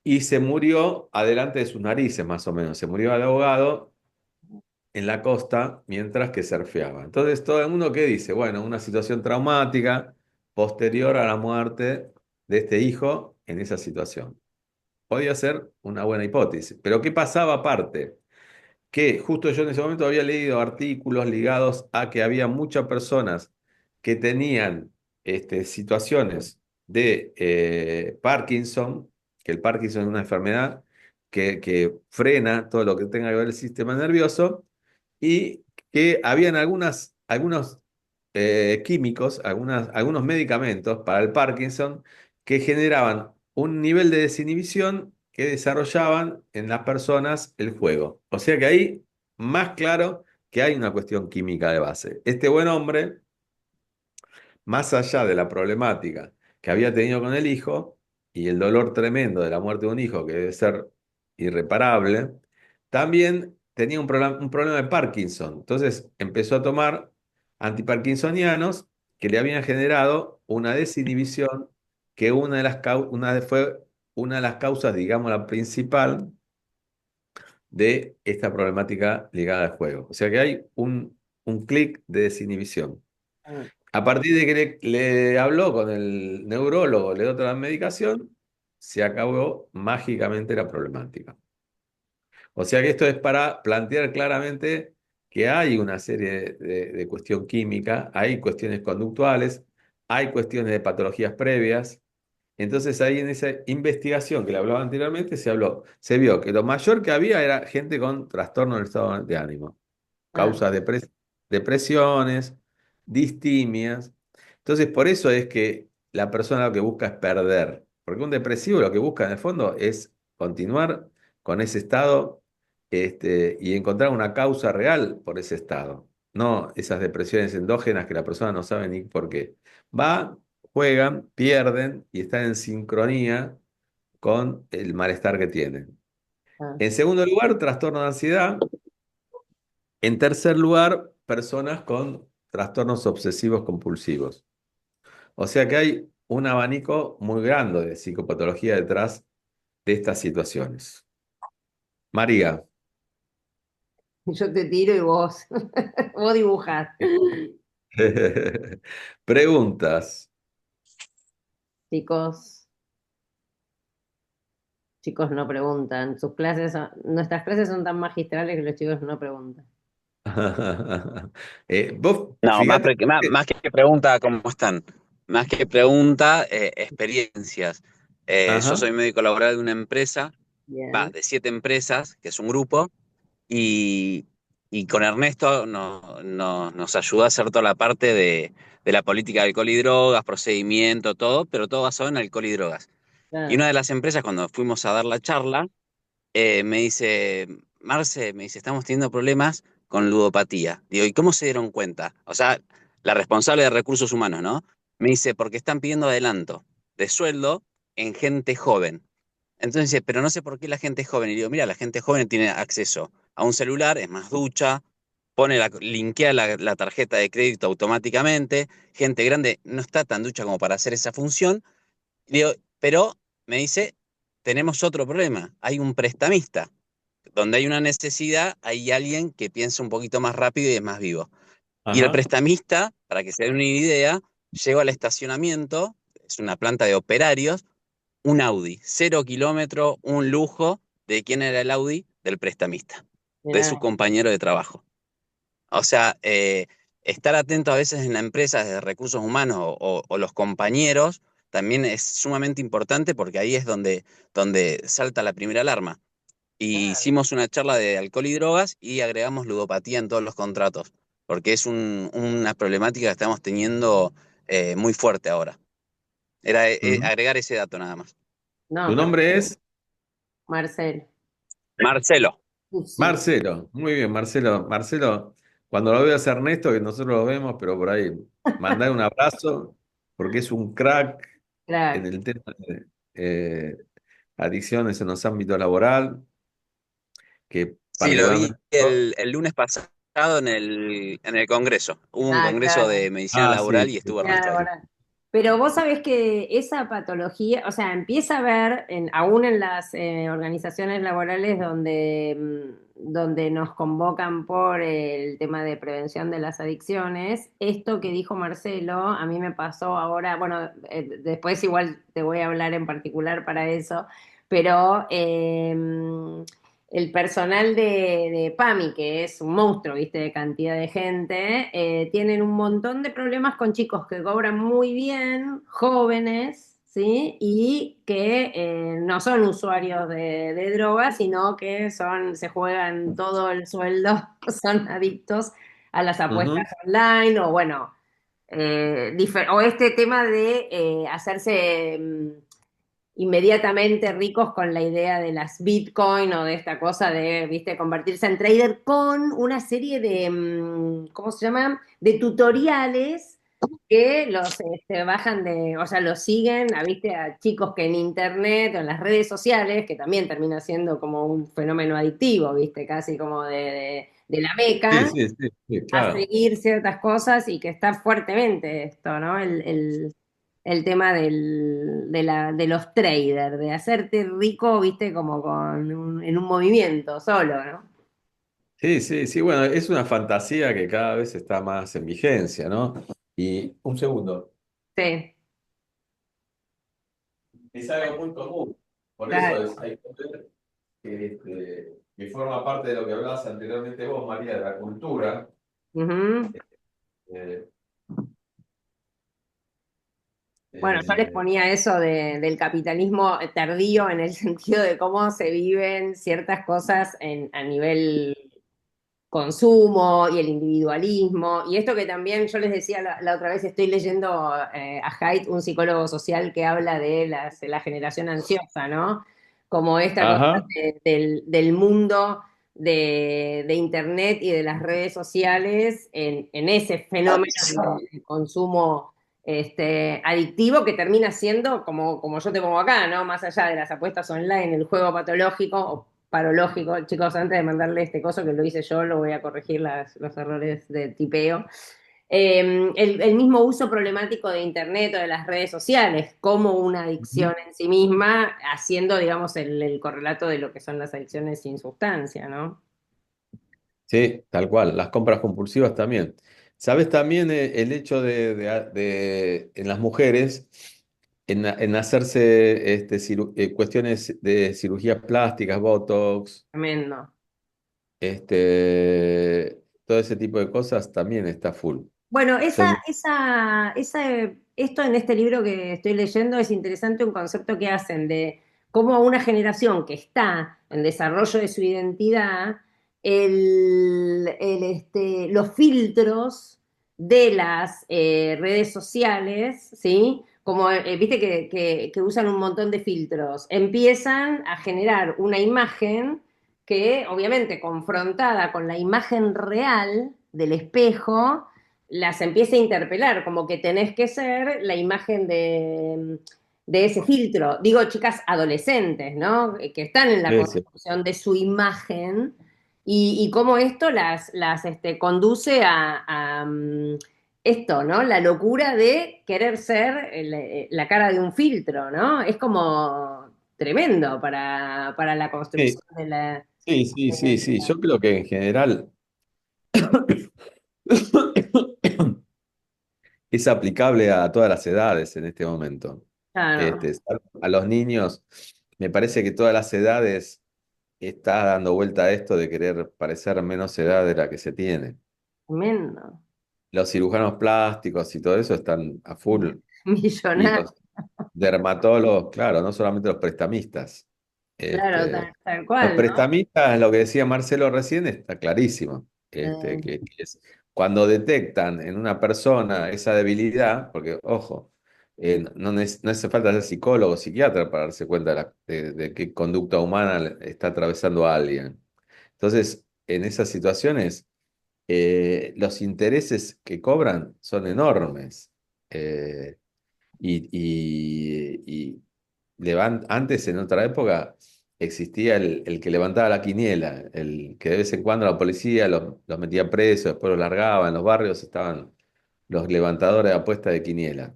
y se murió adelante de sus narices, más o menos. Se murió de ahogado en la costa mientras que surfeaba. Entonces, todo el mundo, ¿qué dice? Bueno, una situación traumática posterior a la muerte de este hijo en esa situación. Podía ser una buena hipótesis. Pero ¿qué pasaba aparte? Que justo yo en ese momento había leído artículos ligados a que había muchas personas que tenían situaciones de Parkinson, que el Parkinson es una enfermedad que frena todo lo que tenga que ver el sistema nervioso, y que habían algunos químicos, algunos medicamentos para el Parkinson que generaban un nivel de desinhibición que desarrollaban en las personas el juego. O sea que ahí, más claro que hay una cuestión química de base. Este buen hombre, más allá de la problemática que había tenido con el hijo y el dolor tremendo de la muerte de un hijo que debe ser irreparable, también tenía un problema de Parkinson. Entonces empezó a tomar antiparkinsonianos que le habían generado una desinhibición que fue una de las causas, digamos, la principal de esta problemática ligada al juego. O sea que hay un clic de desinhibición. ah. A partir de que le habló con el neurólogo, le dio otra medicación, se acabó mágicamente la problemática. O sea que esto es para plantear claramente que hay una serie de cuestión química, hay cuestiones conductuales, hay cuestiones de patologías previas. Entonces ahí en esa investigación que le hablaba anteriormente se vio que lo mayor que había era gente con trastorno del estado de ánimo, Ah, causas depresiones, distimias. Entonces, por eso es que la persona lo que busca es perder, porque un depresivo lo que busca en el fondo es continuar con ese estado, y encontrar una causa real por ese estado, no esas depresiones endógenas que la persona no sabe ni por qué. Va, juegan, pierden y están en sincronía con el malestar que tienen. ah. En segundo lugar, trastorno de ansiedad. En tercer lugar, personas con trastornos obsesivos compulsivos. O sea que hay un abanico muy grande de psicopatología detrás de estas situaciones. María, Yo te tiro y vos, vos dibujás. preguntas. Chicos. Chicos no preguntan. Nuestras clases son tan magistrales que los chicos no preguntan. Vos, No, fíjate, más que pregunta, ¿cómo están? Más que pregunta, experiencias. Yo ajá, soy médico laboral de una empresa, Bien. de 7 empresas, que es un grupo, y, y con Ernesto nos ayudó a hacer toda la parte de la política de alcohol y drogas, procedimiento, todo, pero todo basado en alcohol y drogas. Y Claro. una de las empresas, cuando fuimos a dar la charla, me dice, Marce, me dice, estamos teniendo problemas con ludopatía. Digo, ¿y cómo se dieron cuenta? O sea, la responsable de recursos humanos, ¿no? Me dice, porque están pidiendo adelanto de sueldo en gente joven. Entonces dice, pero no sé por qué la gente joven. Y digo, mira, la gente joven tiene acceso a un celular, es más ducha, linkea la tarjeta de crédito automáticamente. Gente grande no está tan ducha como para hacer esa función. Y digo, pero me dice, tenemos otro problema. Hay un prestamista. Donde hay una necesidad, hay alguien que piensa un poquito más rápido y es más vivo. Y el ajá, prestamista, para que se den una idea, llegó al estacionamiento, es una planta de operarios, un Audi, 0 kilómetro, un lujo. ¿De quién era el Audi? Del prestamista, de Mirá. su compañero de trabajo. O sea, estar atento a veces en la empresa de recursos humanos o los compañeros también es sumamente importante porque ahí es donde salta la primera alarma. Y hicimos una charla de alcohol y drogas y agregamos ludopatía en todos los contratos, porque es una problemática que estamos teniendo muy fuerte ahora. Era ujú. agregar ese dato nada más. No, Tu nombre es Marcel. Marcelo. Sí, Marcelo. Muy bien, Marcelo. Marcelo, cuando lo veas a Ernesto, que nosotros lo vemos, pero por ahí, mandar un abrazo, porque es un crack en crack. el tema de adicciones en los ámbitos laboral, que Sí, lo vi particularmente yo. el lunes pasado en el Congreso. Hubo un Ah, congreso claro. de medicina Ah, sí, laboral y sí, estuvo sí, Ernesto Claro, ahí. sí. ahora. Pero vos sabés que esa patología, o sea, empieza a ver, aún en las organizaciones laborales donde nos convocan por el tema de prevención de las adicciones, esto que dijo Marcelo, a mí me pasó ahora, bueno, después igual te voy a hablar en particular para eso, pero el personal de PAMI, que es un monstruo, viste, de cantidad de gente, tienen un montón de problemas con chicos que cobran muy bien, jóvenes, ¿sí? Y que no son usuarios de drogas, sino que se juegan todo el sueldo, son adictos a las apuestas Ujú. online, o bueno, o este tema de hacerse inmediatamente ricos con la idea de las Bitcoin o de esta cosa de, viste, convertirse en trader con una serie de, ¿cómo se llama? De tutoriales que los bajan o sea, los siguen, viste, a chicos que en internet o en las redes sociales, que también termina siendo como un fenómeno adictivo, viste, casi como de la Sí, meca, sí, sí, sí, a claro. seguir ciertas cosas y que está fuertemente esto, ¿no? El tema de los traders, de hacerte rico, viste, como en un movimiento solo, ¿no? Sí, sí, sí, bueno, es una fantasía que cada vez está más en vigencia, ¿no? Y un segundo, Sí, es algo muy común, por eso claro. hay que ver que forma parte de lo que hablabas anteriormente vos, María, de la cultura. Ujú. eh, Bueno, yo les eh, ponía eso del capitalismo tardío en el sentido de cómo se viven ciertas cosas a nivel consumo y el individualismo. Y esto que también yo les decía la otra vez, estoy leyendo a Haidt, un psicólogo social que habla de la generación ansiosa, ¿no? Como esta cosa ajá, del mundo de Internet y de las redes sociales en ese fenómeno de consumo adictivo que termina siendo, como yo te pongo acá, ¿no? Más allá de las apuestas online, el juego patológico o parológico. Chicos, antes de mandarle este coso que lo hice yo, lo voy a corregir los errores de tipeo. El mismo uso problemático de Internet o de las redes sociales como una ujú. adicción en sí misma, haciendo, digamos, el correlato de lo que son las adicciones sin sustancia, ¿no? Sí, tal cual, las compras compulsivas también. ¿Sabes también el hecho en las mujeres? en hacerse cuestiones de cirugías plásticas, Botox, Tremendo. todo ese tipo de cosas también está full. Bueno, Entonces, esto en este libro que estoy leyendo es interesante un concepto que hacen de cómo una generación que está en desarrollo de su identidad, los filtros de las redes sociales, ¿sí? Como viste que usan un montón de filtros, empiezan a generar una imagen que obviamente confrontada con la imagen real del espejo, las empieza a interpelar, como que tenés que ser la imagen de ese filtro. Digo, chicas adolescentes, ¿no? Que están en la sí, sí. construcción de su imagen y cómo esto las conduce esto, ¿no? La locura de querer ser la cara de un filtro, ¿no? Es como tremendo para la Sí, construcción de la sí, sí, sí, sí. identidad. Yo creo que en general es aplicable a todas las edades en este momento. Claro, A los niños, me parece que todas las edades está dando vuelta a esto de querer parecer menos edad de la que se tiene. tremendo. Los cirujanos plásticos y todo eso están a full. Y Millonario. los dermatólogos, claro, no solamente los prestamistas. Claro, Este, tal los cual, ¿no? prestamistas, lo que decía Marcelo recién, está clarísimo. Eh, Que es cuando detectan en una persona esa debilidad, porque, ojo, no hace falta ser psicólogo o psiquiatra para darse cuenta de qué conducta humana está atravesando a alguien. Entonces, en esas situaciones, los intereses que cobran son enormes. Eh, y antes, en otra época, existía el que levantaba la quiniela, el que de vez en cuando la policía los metía presos, después los largaba, en los barrios estaban los levantadores de apuestas de quiniela.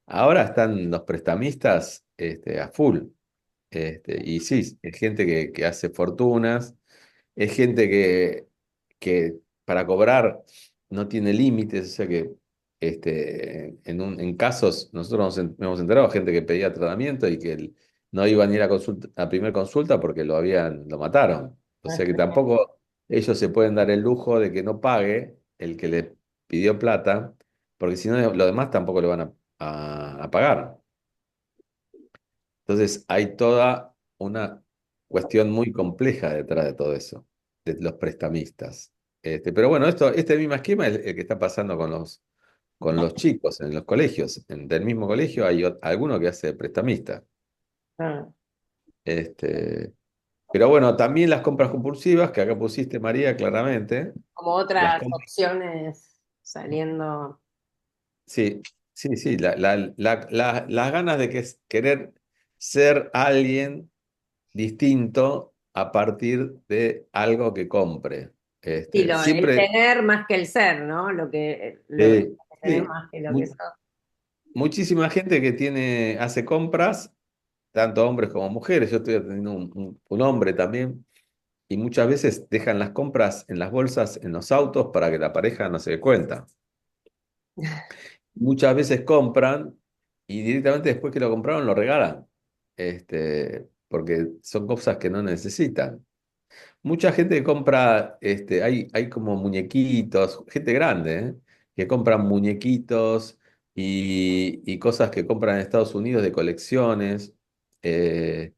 Ahora están los prestamistas a full. Y sí, es gente que hace fortunas, es gente que para cobrar no tiene límites, o sea que en casos, nosotros nos hemos enterado, gente que pedía tratamiento y que no iba ni a la consulta, a primera consulta porque lo mataron. O sea que tampoco ellos se pueden dar el lujo de que no pague el que le pidió plata, porque si no, los demás tampoco le van a pagar. Entonces hay toda una cuestión muy compleja detrás de todo eso, de los prestamistas. Pero bueno, este mismo esquema es el que está pasando con los chicos en los colegios. Del mismo colegio hay alguno que hace de prestamista. claro. Este, pero bueno, también las compras compulsivas, que acá pusiste, María, claramente. Como Las otras compras, opciones saliendo. sí, sí, sí, las ganas de querer ser alguien distinto a partir de algo que compre. Sí, el Siempre, tener más que el ser, ¿no? Lo que tenés sí, más que lo que mu- sos. muchísima gente que hace compras, tanto hombres como mujeres. Yo estoy atendiendo un hombre también, y muchas veces dejan las compras en las bolsas, en los autos, para que la pareja no se dé cuenta. Muchas veces compran y directamente después que lo compraron lo regalan, porque son cosas que no necesitan. Mucha gente que compra, hay como muñequitos, gente grande, que compran muñequitos y cosas que compran en Estados Unidos de colecciones, eh,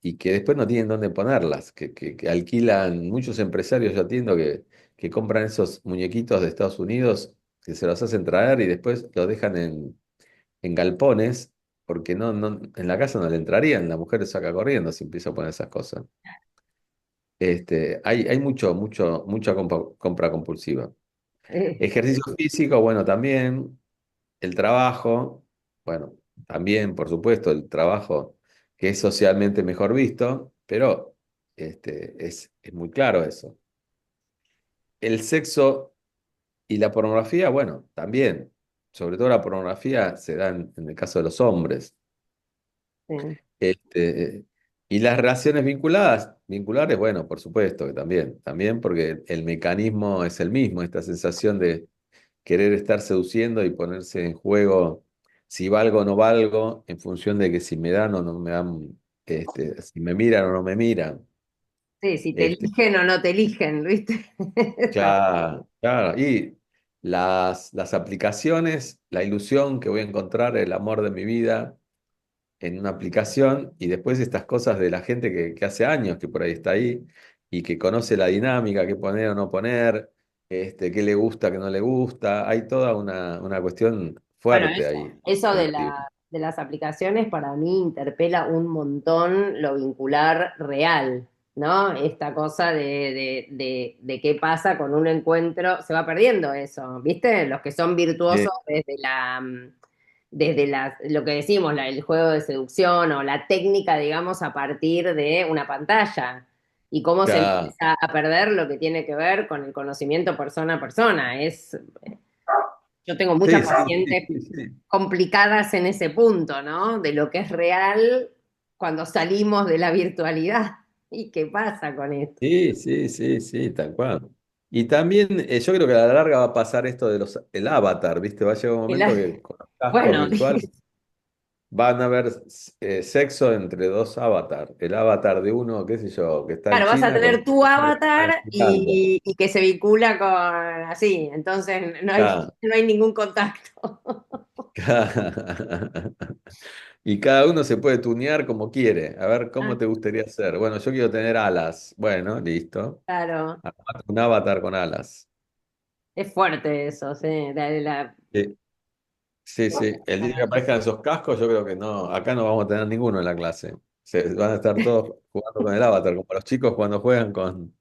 y que después no tienen dónde ponerlas, que alquilan, muchos empresarios yo atiendo que compran esos muñequitos de Estados Unidos, que se los hacen traer y después los dejan en galpones, porque en la casa no le entrarían, la mujer saca corriendo si empieza a poner esas cosas. Hay mucha compra compulsiva. Eh, Ejercicio físico, bueno, también. El trabajo, bueno, también, por supuesto, el trabajo que es socialmente mejor visto, pero es muy claro eso. El sexo y la pornografía, bueno, también. Sobre todo la pornografía se da en el caso de los hombres. sí. Este, y las relaciones vinculares, bueno, por supuesto que también porque el mecanismo es el mismo, esta sensación de querer estar seduciendo y ponerse en juego si valgo o no valgo, en función de que si me dan o no me dan, si me miran o no me miran. Sí, si te Este, eligen o no te eligen, ¿viste? claro, claro. Y las aplicaciones, la ilusión que voy a encontrar el amor de mi vida en una aplicación y después estas cosas de la gente que hace años que por ahí está ahí y que conoce la dinámica, qué poner o no poner, qué le gusta, qué no le gusta. Hay toda una cuestión Bueno, fuerte ahí. eso de Emotiva. de las aplicaciones para mí interpela un montón lo vincular real, ¿no? Esta cosa de qué pasa con un encuentro, se va perdiendo eso, ¿viste? Los que son Sí, virtuosos desde lo que decimos, el juego de seducción o la técnica, digamos, a partir de una pantalla. Y cómo se claro. empieza a perder lo que tiene que ver con el conocimiento persona a persona. Yo tengo muchas Sí, sí, sí, pacientes sí, sí. complicadas en ese punto, ¿no? De lo que es real cuando salimos de la virtualidad. ¿Y qué pasa con esto? Sí, sí, sí, sí, tal cual. Y también yo creo que a la larga va a pasar esto de el avatar, ¿viste? Va a llegar un El momento a- que con los cascos bueno, virtuales van a haber sexo entre dos avatars. El avatar de uno, qué sé yo, que está en claro, vas a China con tener tu otro que está en avatar Finlandia. y que se vincula con así, entonces Claro. no hay ningún contacto. Y cada uno se puede tunear como quiere. A ver, Ah, ¿cómo te gustaría hacer? Bueno, yo quiero tener alas. Bueno, listo. claro, Armate un avatar con alas. es fuerte eso, sí. Sí, sí, sí. El día que aparezcan esos cascos, yo creo que no, acá no vamos a tener ninguno en la clase. Van a estar todos jugando con el avatar, como los chicos cuando juegan con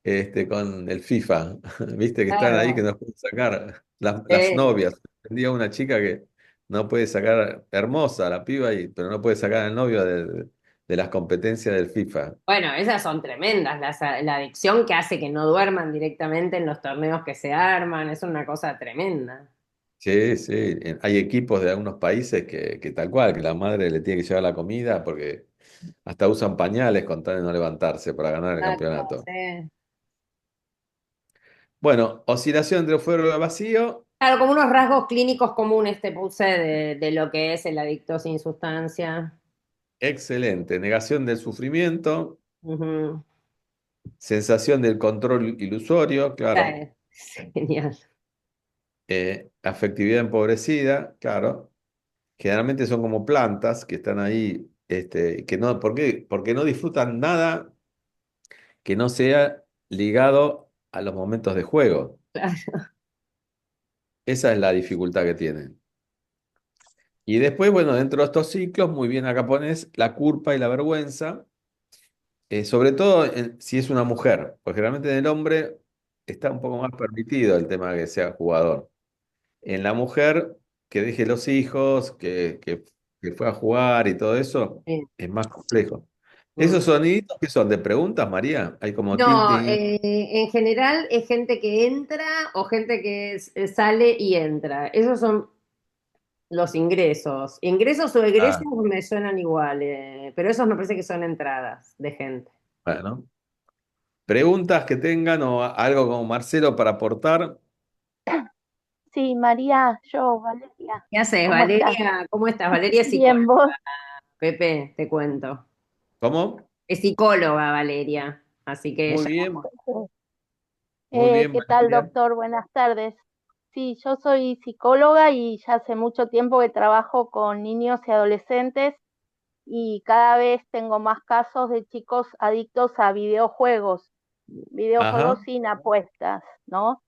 el FIFA. Viste que están ahí que Claro. no pueden sacar las Sí. novias. Tendría una chica que no puede sacar, hermosa la piba, pero no puede sacar al novio de las competencias del FIFA. Bueno, esas son tremendas, la adicción que hace que no duerman directamente en los torneos que se arman, es una cosa tremenda. Sí, sí. Hay equipos de algunos países que tal cual, que la madre le tiene que llevar la comida porque hasta usan pañales con tal de no levantarse para ganar el Exacto, campeonato. sí. Bueno, oscilación entre fuego y vacío. Claro, como unos rasgos clínicos comunes te puse de lo que es el adicto sin sustancia. Excelente. Negación del sufrimiento. Ujú. Sensación del control ilusorio, claro. Sí, genial. Afectividad empobrecida, claro. Generalmente son como plantas que están ahí, que no, ¿por qué? Porque no disfrutan nada que no sea ligado a los momentos de juego. Claro. Esa es la dificultad que tienen. Y después, bueno, dentro de estos ciclos, muy bien acá pones la culpa y la vergüenza, sobre todo si es una mujer, porque generalmente en el hombre está un poco más permitido el tema de que sea jugador. En la mujer, que deje los hijos, que fue a jugar y todo eso, Sí. es más complejo. Mm. ¿Esos soniditos que son de preguntas, María? Hay como No, tilting. en general es gente que entra o gente que sale y entra. Esos son los ingresos. Ingresos o egresos Ah, me suenan igual, pero esos me parece que son entradas de gente. bueno. Preguntas que tengan o algo como Marcelo para aportar. Sí, María, yo, Valeria, ¿Qué haces, ¿cómo estás? Valeria? ¿Cómo estás? Valeria es psicóloga, Bien, vos. Pepe, te cuento. ¿Cómo? Es psicóloga, Valeria, así que Muy ella... bien, muy bien, ¿Qué tal, Valeria. doctor? Buenas tardes. Sí, yo soy psicóloga y ya hace mucho tiempo que trabajo con niños y adolescentes y cada vez tengo más casos de chicos adictos a videojuegos Ajá, sin apuestas, ¿no?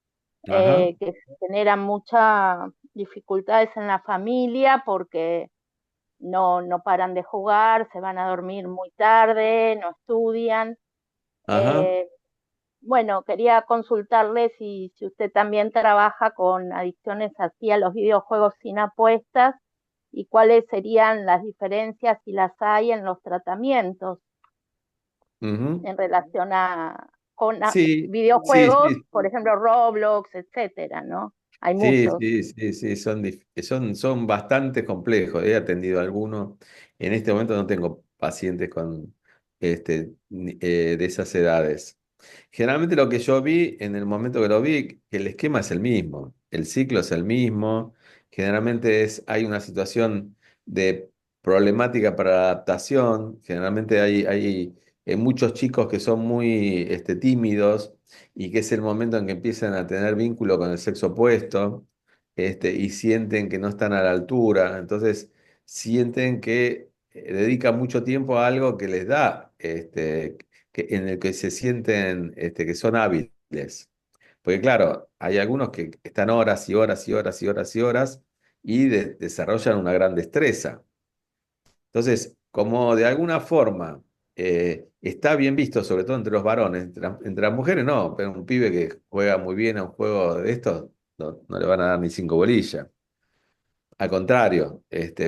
ajá, Que generan muchas dificultades en la familia porque no paran de jugar, se van a dormir muy tarde, no estudian. ajá. Eh, bueno, quería consultarle si usted también trabaja con adicciones así a los videojuegos sin apuestas y cuáles serían las diferencias, si las hay en los tratamientos Ujú. en relación a Sí, sí, videojuegos, sí. por ejemplo, Roblox, etcétera, ¿no? Hay Sí, muchos. sí, sí, sí, son bastante complejos. He atendido algunos. En este momento no tengo pacientes con de esas edades. Generalmente lo que yo vi en el momento que lo vi, que el esquema es el mismo. el ciclo es el mismo. Generalmente hay una situación de problemática para la adaptación. Generalmente hay muchos chicos que son muy tímidos y que es el momento en que empiezan a tener vínculo con el sexo opuesto, y sienten que no están a la altura. Entonces sienten que dedican mucho tiempo a algo que les da, en el que se sienten que son hábiles. Porque claro, hay algunos que están horas y horas y horas y horas y horas y desarrollan una gran destreza. Entonces, como de alguna forma está bien visto, sobre todo entre los varones, entre las mujeres no, pero un pibe que juega muy bien a un juego de estos, no le van a dar ni cinco bolillas. Al contrario,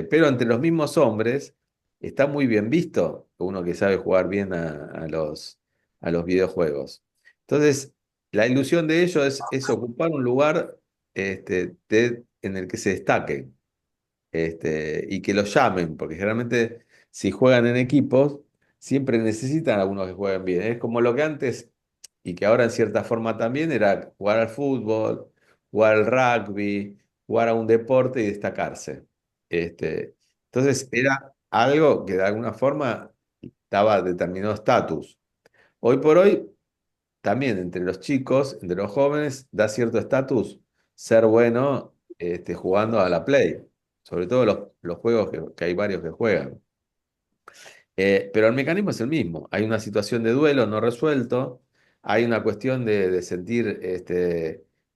pero entre los mismos hombres está muy bien visto uno que sabe jugar bien a los videojuegos. Entonces, la ilusión de ellos es ocupar un lugar en el que se destaquen, y que los llamen, porque generalmente si juegan en equipos, siempre necesitan a algunos que jueguen bien. Es como lo que antes, y que ahora en cierta forma también, era jugar al fútbol, jugar al rugby, jugar a un deporte y destacarse. Este, entonces era algo que de alguna forma daba determinado estatus. Hoy por hoy, también entre los chicos, entre los jóvenes, da cierto estatus ser bueno jugando a la Play, sobre todo los juegos que hay varios que juegan. Pero el mecanismo es el mismo. Hay una situación de duelo no resuelto, hay una cuestión de sentir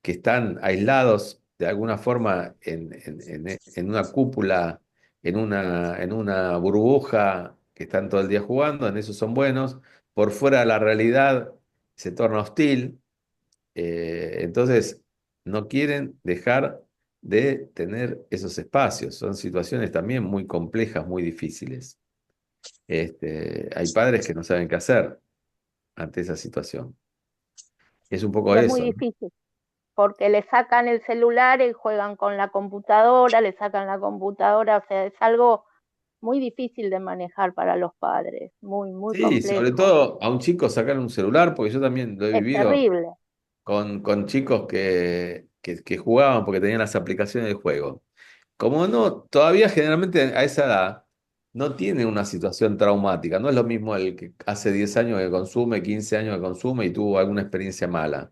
que están aislados de alguna forma en una cúpula, en una burbuja, que están todo el día jugando, en eso son buenos. Por fuera de la realidad se torna hostil. Entonces, no quieren dejar de tener esos espacios. Son situaciones también muy complejas, muy difíciles. Hay padres que no saben qué hacer ante esa situación. Es un poco Y es muy eso, ¿no? difícil, porque le sacan el celular y juegan con la computadora, le sacan la computadora, o sea, es algo muy difícil de manejar para los padres, muy, muy Sí, sobre complejo. todo a un chico sacar un celular, porque yo también lo he Es vivido terrible. con chicos que jugaban porque tenían las aplicaciones de juego. Como no, todavía generalmente a esa edad no tiene una situación traumática. No es lo mismo el que hace 10 años que consume, 15 años que consume y tuvo alguna experiencia mala.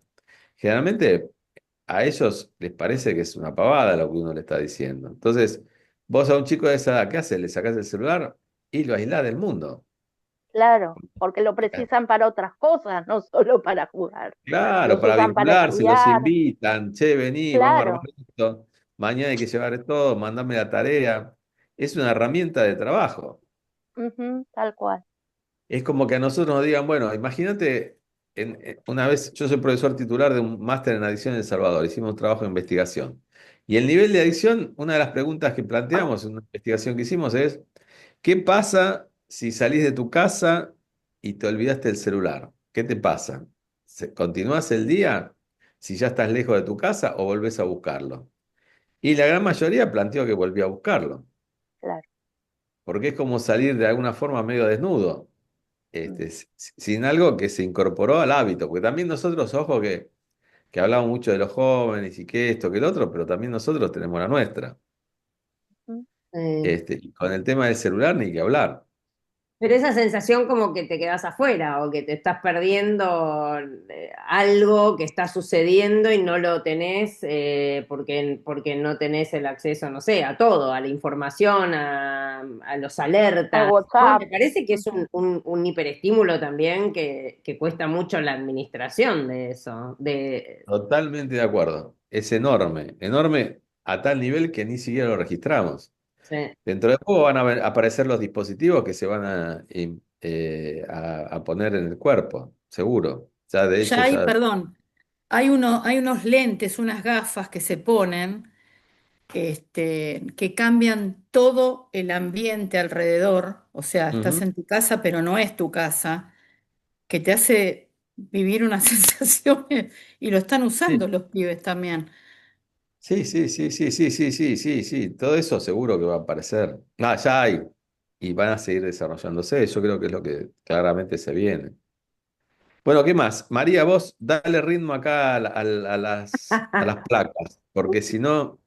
Generalmente a ellos les parece que es una pavada lo que uno le está diciendo. Entonces, vos a un chico de esa edad, ¿qué haces? Le sacás el celular y lo aislás del mundo. Claro, porque lo precisan para otras cosas, no solo para jugar. Claro, Los para usan para vincularse, los estudiar, invitan, che, vení, vamos a armar claro. esto, mañana hay que llevar todo, mandame la tarea. Es una herramienta de trabajo. Ujú, tal cual. Es como que a nosotros nos digan, bueno, imagínate, una vez, yo soy profesor titular de un máster en adicción en El Salvador, hicimos un trabajo de investigación. Y el nivel de adicción, una de las preguntas que planteamos en una investigación que hicimos es, ¿qué pasa si salís de tu casa y te olvidaste el celular? ¿Qué te pasa? ¿Continúas el día si ya estás lejos de tu casa o volvés a buscarlo? Y la gran mayoría planteó que volvió a buscarlo, Claro. porque es como salir de alguna forma medio desnudo, Mm, sin algo que se incorporó al hábito, porque también nosotros, ojo, que hablamos mucho de los jóvenes y que esto, que el otro, pero también nosotros tenemos la nuestra. mm. Y con el tema del celular ni que hablar. Pero esa sensación como que te quedas afuera o que te estás perdiendo algo que está sucediendo y no lo tenés porque no tenés el acceso, no sé, a todo, a la información, a los Al alertas, ¿no? WhatsApp. Me parece que es Ujú. un hiperestímulo también que cuesta mucho la administración de eso. Totalmente de acuerdo. Es enorme, enorme a tal nivel que ni siquiera lo registramos. Sí. Dentro de poco van a aparecer los dispositivos que se van a poner en el cuerpo, seguro. Ya de hecho, Ya hay, ya. perdón, hay unos lentes, unas gafas que se ponen, que cambian todo el ambiente alrededor. O sea, estás Ujú. en tu casa, pero no es tu casa, que te hace vivir unas sensaciones y lo están usando Sí, los pibes también. sí, sí, sí, sí, sí, sí, sí, sí, sí. Todo eso seguro que va a aparecer. Ah, ya hay. Y van a seguir desarrollándose. Yo creo que es lo que claramente se viene. Bueno, ¿qué más? María, vos dale ritmo acá a las placas. porque si no,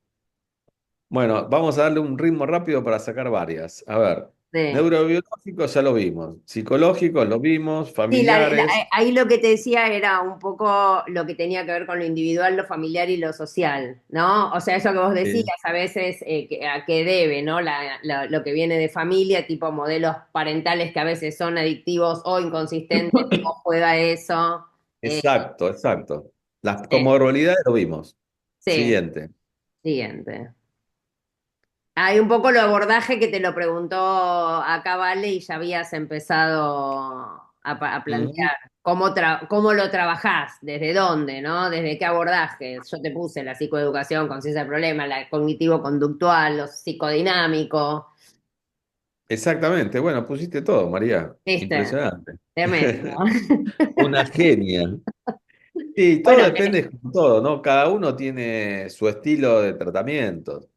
bueno, vamos a darle un ritmo rápido para sacar varias. A ver, Sí. neurobiológico ya lo vimos, psicológico lo vimos, Sí, familiares. ahí lo que te decía era un poco lo que tenía que ver con lo individual, lo familiar y lo social, ¿no? O sea, eso que vos decías Sí. a veces a qué debe, ¿no? Lo que viene de familia, tipo modelos parentales que a veces son adictivos o inconsistentes, cómo juega eso. Eh, Exacto, exacto. Las sí, comorbilidades lo vimos. sí, Siguiente. siguiente. Hay un poco lo abordaje que te lo preguntó acá Vale y ya habías empezado a Ujú. plantear cómo lo trabajás, desde dónde, ¿no? Desde qué abordaje. Yo te puse la psicoeducación, conciencia del problema, la cognitivo-conductual, lo psicodinámico, Exactamente. Bueno, pusiste todo, María. ¿viste? Impresionante. Tremendo. Una genia. Sí, todo Bueno, depende de todo, ¿no? Cada uno tiene su estilo de tratamiento.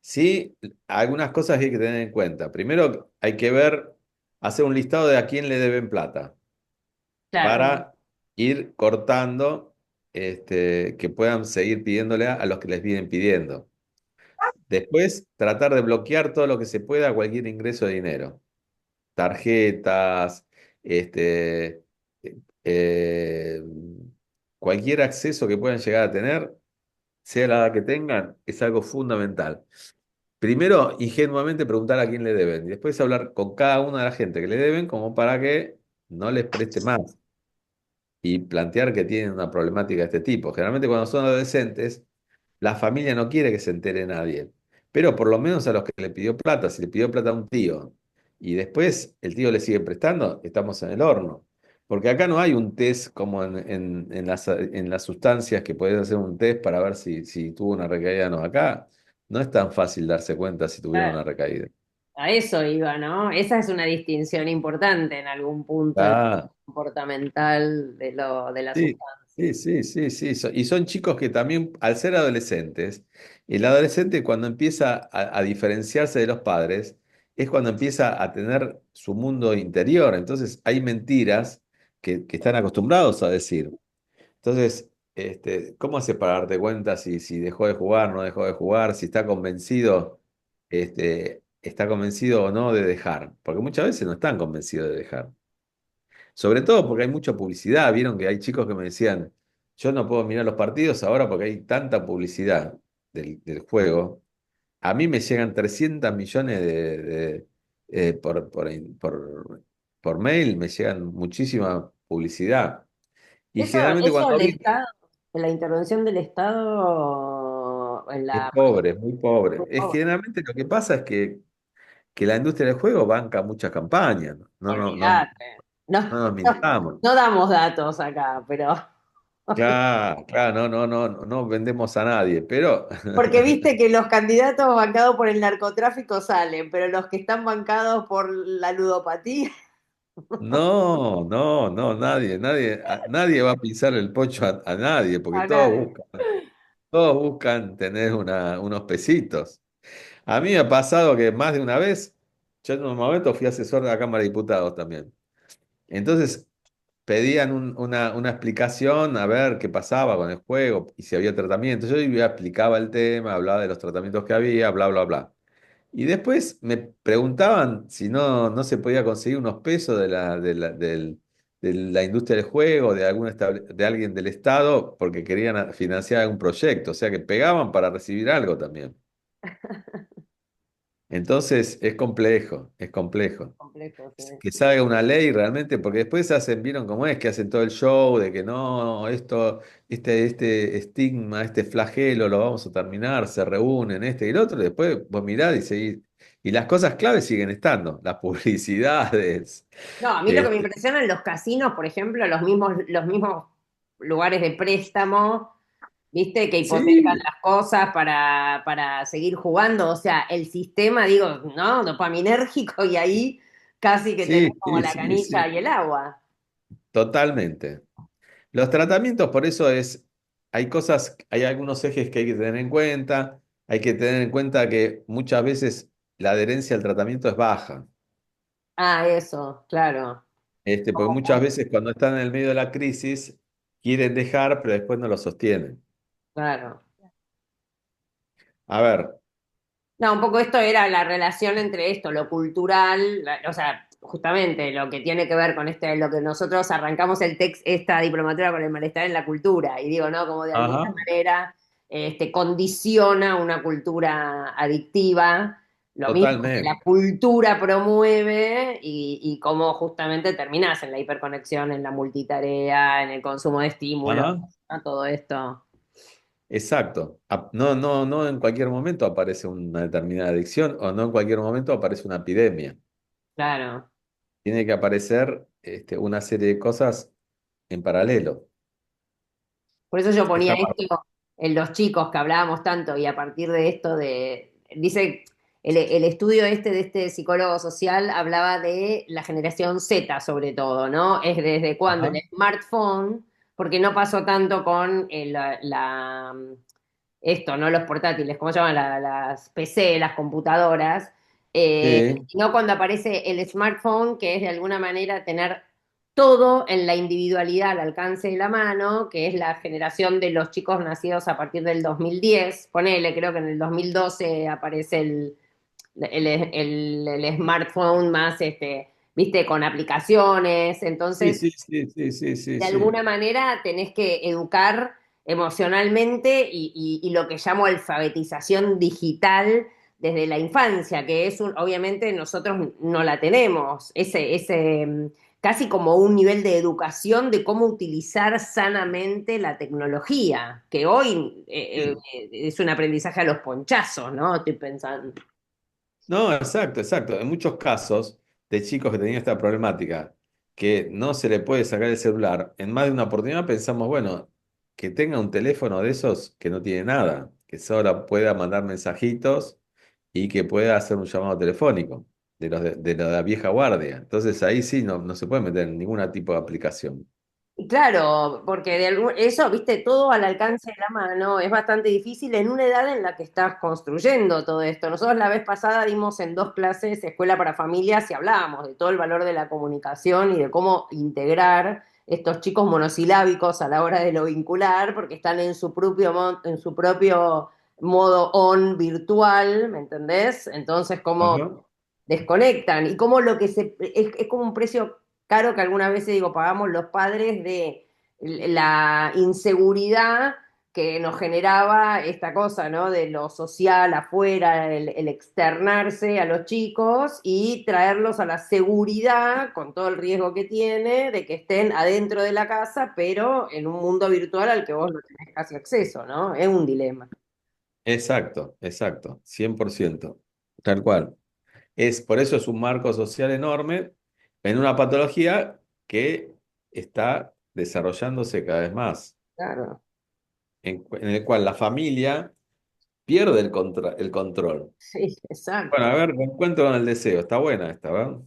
Sí, algunas cosas que hay que tener en cuenta. Primero, hay que ver, hacer un listado de a quién le deben plata claro, para ir cortando, que puedan seguir pidiéndole a los que les vienen pidiendo. Después, tratar de bloquear todo lo que se pueda, cualquier ingreso de dinero. Tarjetas, este, eh, cualquier acceso que puedan llegar a tener, sea la edad que tengan, es algo fundamental. Primero, ingenuamente preguntar a quién le deben y después hablar con cada una de la gente que le deben como para que no les preste más y plantear que tienen una problemática de este tipo. Generalmente cuando son adolescentes, la familia no quiere que se entere nadie, pero por lo menos a los que le pidió plata, si le pidió plata a un tío y después el tío le sigue prestando, estamos en el horno. Porque acá no hay un test como en las sustancias que podés hacer un test para ver si tuvo una recaída o no. Acá no es tan fácil darse cuenta si tuvieron claro. una recaída. A eso iba, ¿no? Esa es una distinción importante en algún punto en Ah, lo comportamental de la sí, sustancia. sí, sí, sí, sí. Y son chicos que también, al ser adolescentes, el adolescente cuando empieza a diferenciarse de los padres, es cuando empieza a tener su mundo interior. Entonces hay mentiras que están acostumbrados a decir. Entonces, ¿cómo hace para darte cuenta si dejó de jugar, no dejó de jugar, si está convencido o no de dejar? Porque muchas veces no están convencidos de dejar. Sobre todo porque hay mucha publicidad. Vieron que hay chicos que me decían, yo no puedo mirar los partidos ahora porque hay tanta publicidad del juego. A mí me llegan 300 millones por mail, me llegan muchísima publicidad. Y generalmente Eso cuando el alguien Estado, la intervención del Estado en es la... pobre, es muy pobre, generalmente lo que pasa es que la industria del juego banca muchas campañas. No, no, no, Olvídate. No, no nos no, mintamos. no damos datos acá, pero... Claro, claro, no, no, no, no vendemos a nadie, pero Porque viste que los candidatos bancados por el narcotráfico salen, pero los que están bancados por la ludopatía, no, no, no, nadie va a pisar el pocho a nadie, porque a nadie. todos buscan tener unos pesitos. A mí me ha pasado que más de una vez, yo en un momento fui asesor de la Cámara de Diputados también. Entonces pedían una explicación a ver qué pasaba con el juego y si había tratamiento. Yo iba, explicaba el tema, hablaba de los tratamientos que había, bla, bla, bla. Y después me preguntaban si no se podía conseguir unos pesos de la industria del juego, de alguien del Estado, porque querían financiar algún proyecto. O sea que pegaban para recibir algo también. Entonces es complejo, es complejo. Complejo, sí. Que salga una ley realmente, porque después hacen, vieron cómo es, que hacen todo el show de que no, este estigma, este flagelo lo vamos a terminar, se reúnen, y el otro, y después vos mirás y seguís. Y las cosas claves siguen estando, las publicidades. No, a mí lo que me este, impresiona en los casinos, por ejemplo, los mismos lugares de préstamo, ¿viste? Que hipotecan sí, las cosas para seguir jugando. O sea, el sistema, digo, ¿no? Dopaminérgico y ahí casi que tenés sí, como sí, la sí, canilla sí, y el agua. totalmente. Los tratamientos, por eso hay algunos ejes que hay que tener en cuenta. Hay que tener en cuenta que muchas veces la adherencia al tratamiento es baja. Ah, eso, claro, Porque muchas veces cuando están en el medio de la crisis quieren dejar, pero después no lo sostienen. claro. A ver, No, un poco esto era la relación entre esto, lo cultural, o sea, justamente lo que tiene que ver con lo que nosotros arrancamos esta diplomatura con el malestar en la cultura, y digo, ¿no? Como de alguna ajá, manera condiciona una cultura adictiva, lo mismo que la totalmente. cultura promueve, y cómo justamente terminás en la hiperconexión, en la multitarea, en el consumo de estímulos, Ajá, ¿no? Todo esto. exacto. No, no, no en cualquier momento aparece una determinada adicción o no en cualquier momento aparece una epidemia. Claro. Tiene que aparecer una serie de cosas en paralelo. Por eso yo ponía Está bárbaro. esto en los chicos que hablábamos tanto, y a partir de esto dice, el estudio de este psicólogo social hablaba de la generación Z sobre todo, ¿no? Es desde cuando el Ajá. smartphone, porque no pasó tanto con esto, ¿no? Los portátiles, ¿cómo se llaman? Las PC, las computadoras, Sí, sino cuando aparece el smartphone, que es de alguna manera tener todo en la individualidad al alcance de la mano, que es la generación de los chicos nacidos a partir del 2010. Ponele, creo que en el 2012 aparece el smartphone más, viste, con aplicaciones. sí, Entonces, sí, sí, sí, sí, sí, de sí. alguna manera tenés que educar emocionalmente, y lo que llamo alfabetización digital desde la infancia, que obviamente nosotros no la tenemos, casi como un nivel de educación de cómo utilizar sanamente la tecnología, que hoy Sí. es un aprendizaje a los ponchazos, ¿no? Estoy pensando. No, exacto, exacto. En muchos casos de chicos que tenían esta problemática, que no se le puede sacar el celular, en más de una oportunidad pensamos, bueno, que tenga un teléfono de esos que no tiene nada, que solo pueda mandar mensajitos y que pueda hacer un llamado telefónico de la vieja guardia. Entonces ahí sí no se puede meter en ningún tipo de aplicación. Y claro, porque eso, viste, todo al alcance de la mano es bastante difícil en una edad en la que estás construyendo todo esto. Nosotros la vez pasada dimos en 2 clases Escuela para Familias y hablábamos de todo el valor de la comunicación y de cómo integrar estos chicos monosilábicos a la hora de lo vincular, porque están en su propio modo on virtual, ¿me entendés? Entonces, cómo Ajá. desconectan, y como es como un precio caro que algunas veces digo pagamos los padres de la inseguridad que nos generaba esta cosa, ¿no? De lo social afuera, el externarse a los chicos y traerlos a la seguridad con todo el riesgo que tiene de que estén adentro de la casa, pero en un mundo virtual al que vos no tenés casi acceso, ¿no? Es un dilema. Exacto, exacto, 100%, tal cual. Por eso es un marco social enorme en una patología que está desarrollándose cada vez más, Claro. en el cual la familia pierde el control. Sí, Bueno, a exacto. ver, me encuentro con el deseo. Está buena esta, ¿verdad?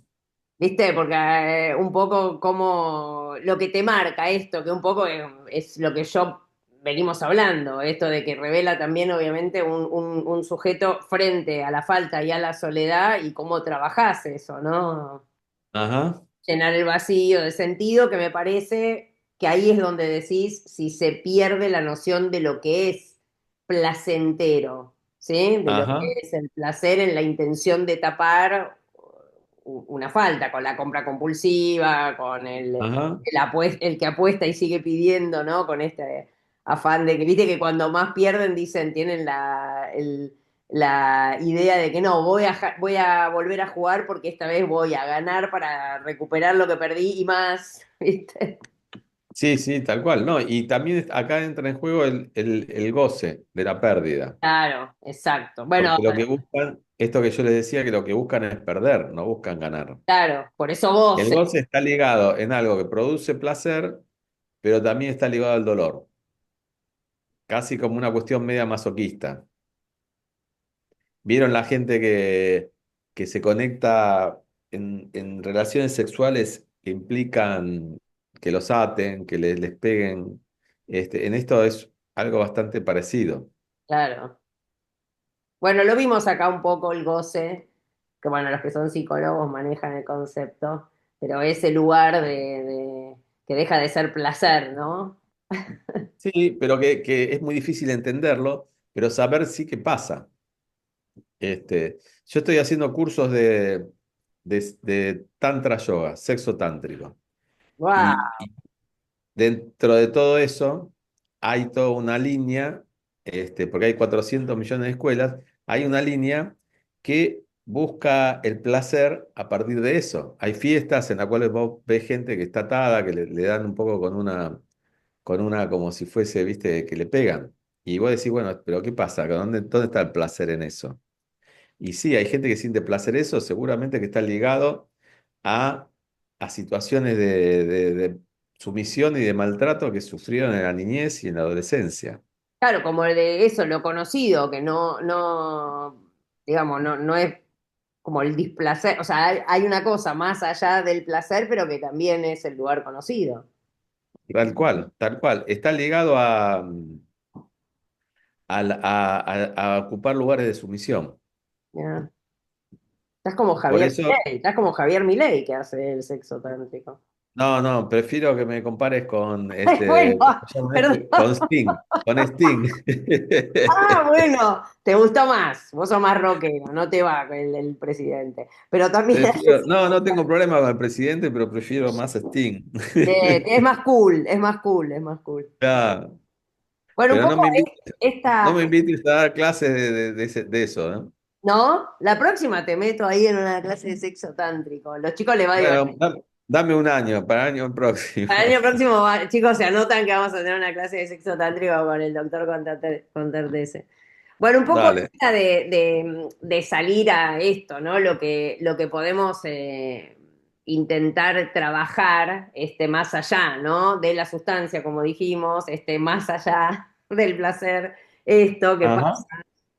¿Viste? Porque un poco como lo que te marca esto, que un poco es lo que yo venimos hablando, esto de que revela también obviamente un sujeto frente a la falta y a la soledad, y cómo trabajás eso, ¿no? Ajá, Llenar el vacío de sentido, que me parece que ahí es donde decís si se pierde la noción de lo que es placentero, ¿sí? De lo que ajá, es el placer en la intención de tapar una falta, con la compra compulsiva, con ajá, el que apuesta y sigue pidiendo, ¿no? Con este afán de que, viste que cuando más pierden dicen, tienen la idea de que no, voy a volver a jugar porque esta vez voy a ganar para recuperar lo que perdí y más, ¿viste? sí, sí, tal cual. No, y también acá entra en juego el goce de la pérdida. Claro, exacto. Bueno, Porque lo que buscan, esto que yo les decía, que lo que buscan es perder, no buscan ganar. claro, por eso vos, El goce está ligado en algo que produce placer, pero también está ligado al dolor, casi como una cuestión media masoquista. ¿Vieron la gente que se conecta en relaciones sexuales que implican que los aten, que les peguen? En esto es algo bastante parecido. claro. Bueno, lo vimos acá un poco el goce, que bueno, los que son psicólogos manejan el concepto, pero ese lugar que deja de ser placer, ¿no? Sí, pero que es muy difícil entenderlo, pero saber sí que pasa. Yo estoy haciendo cursos de Tantra Yoga, sexo tántrico. ¡Wow! Y dentro de todo eso hay toda una línea, porque hay 400 millones de escuelas, hay una línea que busca el placer a partir de eso. Hay fiestas en las cuales vos ves gente que está atada, que le dan un poco con una como si fuese, viste, que le pegan. Y vos decís, bueno, pero ¿qué pasa? ¿Dónde está el placer en eso? Y sí, hay gente que siente placer eso, seguramente que está ligado a, a situaciones de sumisión y de maltrato que sufrieron en la niñez y en la adolescencia. Claro, como el de eso, lo conocido, que digamos, no es como el displacer, o sea, hay una cosa más allá del placer, pero que también es el lugar conocido. Tal cual, tal cual. Está ligado a ocupar lugares de sumisión. ¿Ya? Estás como Por Javier eso, Milei, estás como Javier Milei que hace el sexo tántrico. no, no, prefiero que me compares con Bueno, ¿cómo se llama perdón. Con Sting, con Sting. Ah, bueno, te gustó más, vos sos más rockero, no te va el presidente. Pero también No, no tengo problema con el presidente, pero prefiero más a Sting. es más cool, es más cool, es más cool. Claro, Bueno, un pero no poco me invites, no esta, me invites a dar clases de eso, ¿no? ¿no? La próxima te meto ahí en una clase de sexo tántrico. Los chicos les va a Bueno, divertir. dame un año, para el año próximo. Para el año próximo, chicos, se anotan que vamos a tener una clase de sexo tántrico con el doctor Contartese. Bueno, un poco Dale. esta de salir a esto, ¿no? Lo que podemos intentar trabajar más allá, ¿no? De la sustancia, como dijimos, más allá del placer, esto que Ajá. pasa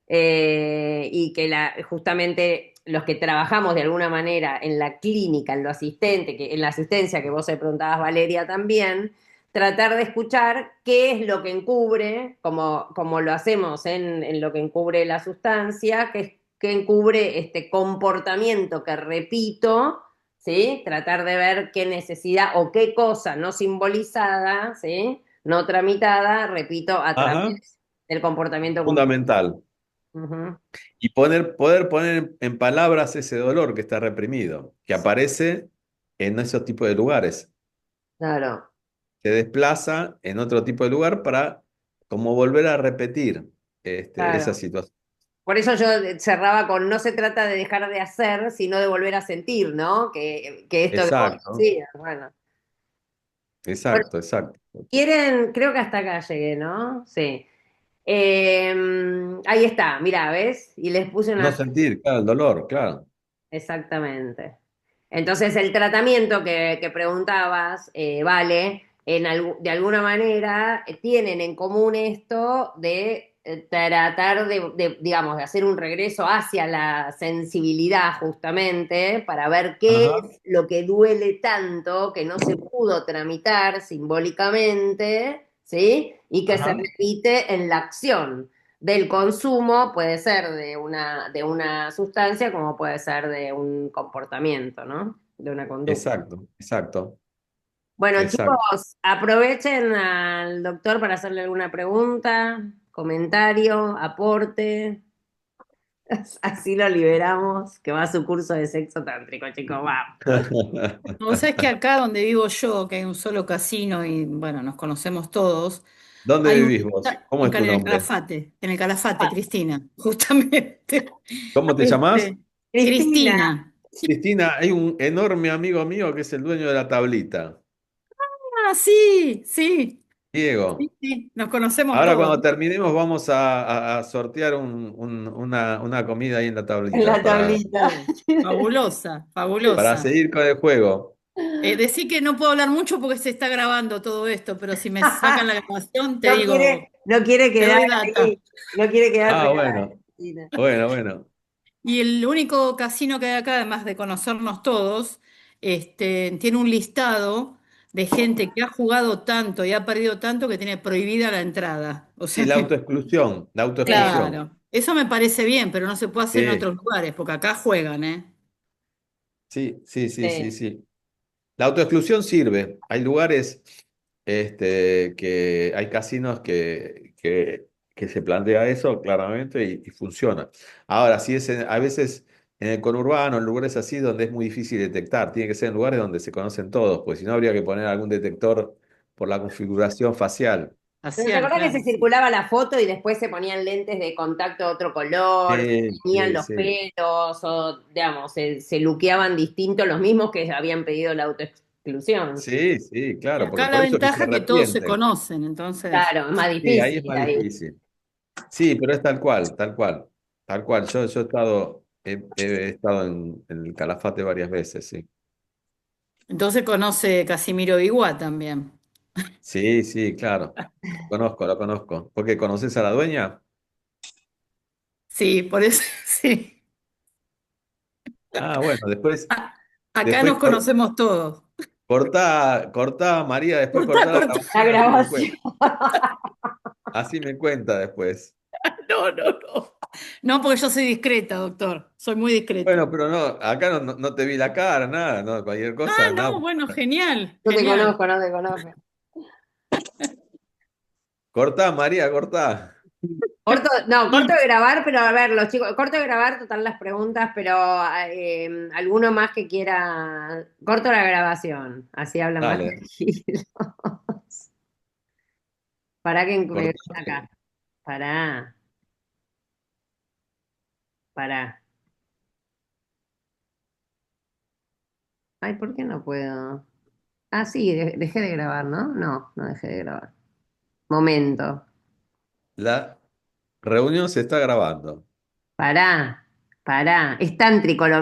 y que justamente los que trabajamos de alguna manera en la clínica, en lo asistente, en la asistencia que vos le preguntabas, Valeria, también, tratar de escuchar qué es lo que encubre, como lo hacemos en lo que encubre la sustancia, que encubre este comportamiento que repito, ¿sí? Tratar de ver qué necesidad o qué cosa no simbolizada, ¿sí? No tramitada, repito, a Ajá. través del comportamiento compulsivo. Fundamental. Ujú. Y poder poner en palabras ese dolor que está reprimido, que aparece en esos tipos de lugares. Claro. Se desplaza en otro tipo de lugar para como volver a repetir esa Claro. situación. Por eso yo cerraba con no se trata de dejar de hacer, sino de volver a sentir, ¿no? Que esto que vos Exacto, decías, bueno. Bueno, exacto, exacto. quieren, creo que hasta acá llegué, ¿no? Sí. Ahí está, mira, ¿ves? Y les puse No una. sentir, claro, el dolor, claro. Exactamente. Entonces, el tratamiento que preguntabas, vale, de alguna manera tienen en común esto de tratar digamos, de hacer un regreso hacia la sensibilidad justamente para ver qué Ajá, es lo que duele tanto que no se pudo tramitar simbólicamente, ¿sí? Y que se ajá. repite en la acción del consumo, puede ser de una sustancia como puede ser de un comportamiento, ¿no? De una conducta. Exacto, exacto, Bueno, exacto. chicos, aprovechen al doctor para hacerle alguna pregunta, comentario, aporte. Así lo liberamos, que va a su curso de sexo tántrico, chicos, va. Vos sabés que acá donde vivo yo, que hay un solo casino y bueno, nos conocemos todos, ¿Dónde hay un vivís vos? ¿Cómo es tu en el nombre? Calafate, Cristina, justamente. ¿Cómo te llamás? Este, Cristina, Cristina. Cristina, hay un enorme amigo mío que es el dueño de la tablita, Ah, sí, sí, Diego. sí, sí, nos conocemos Ahora todos. cuando terminemos vamos a sortear una comida ahí en la en tablita la tablita. Fabulosa, para fabulosa. seguir con el juego. Decí que no puedo hablar mucho porque se está grabando todo esto, pero si me sacan la grabación, te No digo, quiere, no quiere te quedar doy data. ahí, no quiere quedar Ah, pegada, bueno, Cristina. bueno, bueno. Y el único casino que hay acá, además de conocernos todos, tiene un listado de gente que ha jugado tanto y ha perdido tanto que tiene prohibida la entrada. O Sí, sea la que, autoexclusión, la Sí, autoexclusión. claro, eso me parece bien, pero no se puede hacer en Sí, otros lugares, porque acá juegan, ¿eh? sí, sí, sí, sí, sí. sí. La autoexclusión sirve. Hay lugares que hay casinos que que se plantea eso claramente y funciona. Ahora, si es a veces en el conurbano, en lugares así donde es muy difícil detectar, tiene que ser en lugares donde se conocen todos, pues si no habría que poner algún detector por la configuración facial. Pero ¿te Facial, acordás que se claro. circulaba la foto y después se ponían lentes de contacto de otro color, se Sí, tenían sí, los sí. pelos, o digamos, se luqueaban distintos los mismos que habían pedido la autoexclusión? Sí, sí, Y claro, porque acá la por eso es que se ventaja es que todos se arrepienten. conocen, entonces. Claro, es más Sí, ahí es difícil más ahí. difícil. Sí, pero es tal cual, tal cual, tal cual. Yo he estado en el Calafate varias veces, sí. Entonces conoce Casimiro Iguá también. Sí, sí, claro. Lo conozco, lo conozco. ¿Por qué conoces a la dueña? Sí, por eso, sí. Ah, bueno, A- Acá después nos conocemos todos. cortá, María, después Cortá, cortá la cortá. La grabación, así me grabación. cuenta. Así me cuenta después. No, no, no. No, porque yo soy discreta, doctor. Soy muy discreta. Bueno, pero no, acá no te vi la cara, nada, no, cualquier Ah, cosa, nada. no, bueno, genial, No te genial. conozco, no te conozco. Cortá, María, cortá. Corto, no, corto Y de grabar, pero a ver, los chicos, corto de grabar, total las preguntas, pero alguno más que quiera, corto la grabación, así habla más Dale, tranquilo. Para que me cortá. acá, para, para. Ay, ¿por qué no puedo? Ah, sí, dejé de grabar, ¿no? No, no dejé de grabar. Momento. La reunión se está grabando. Pará, pará. Es tántrico lo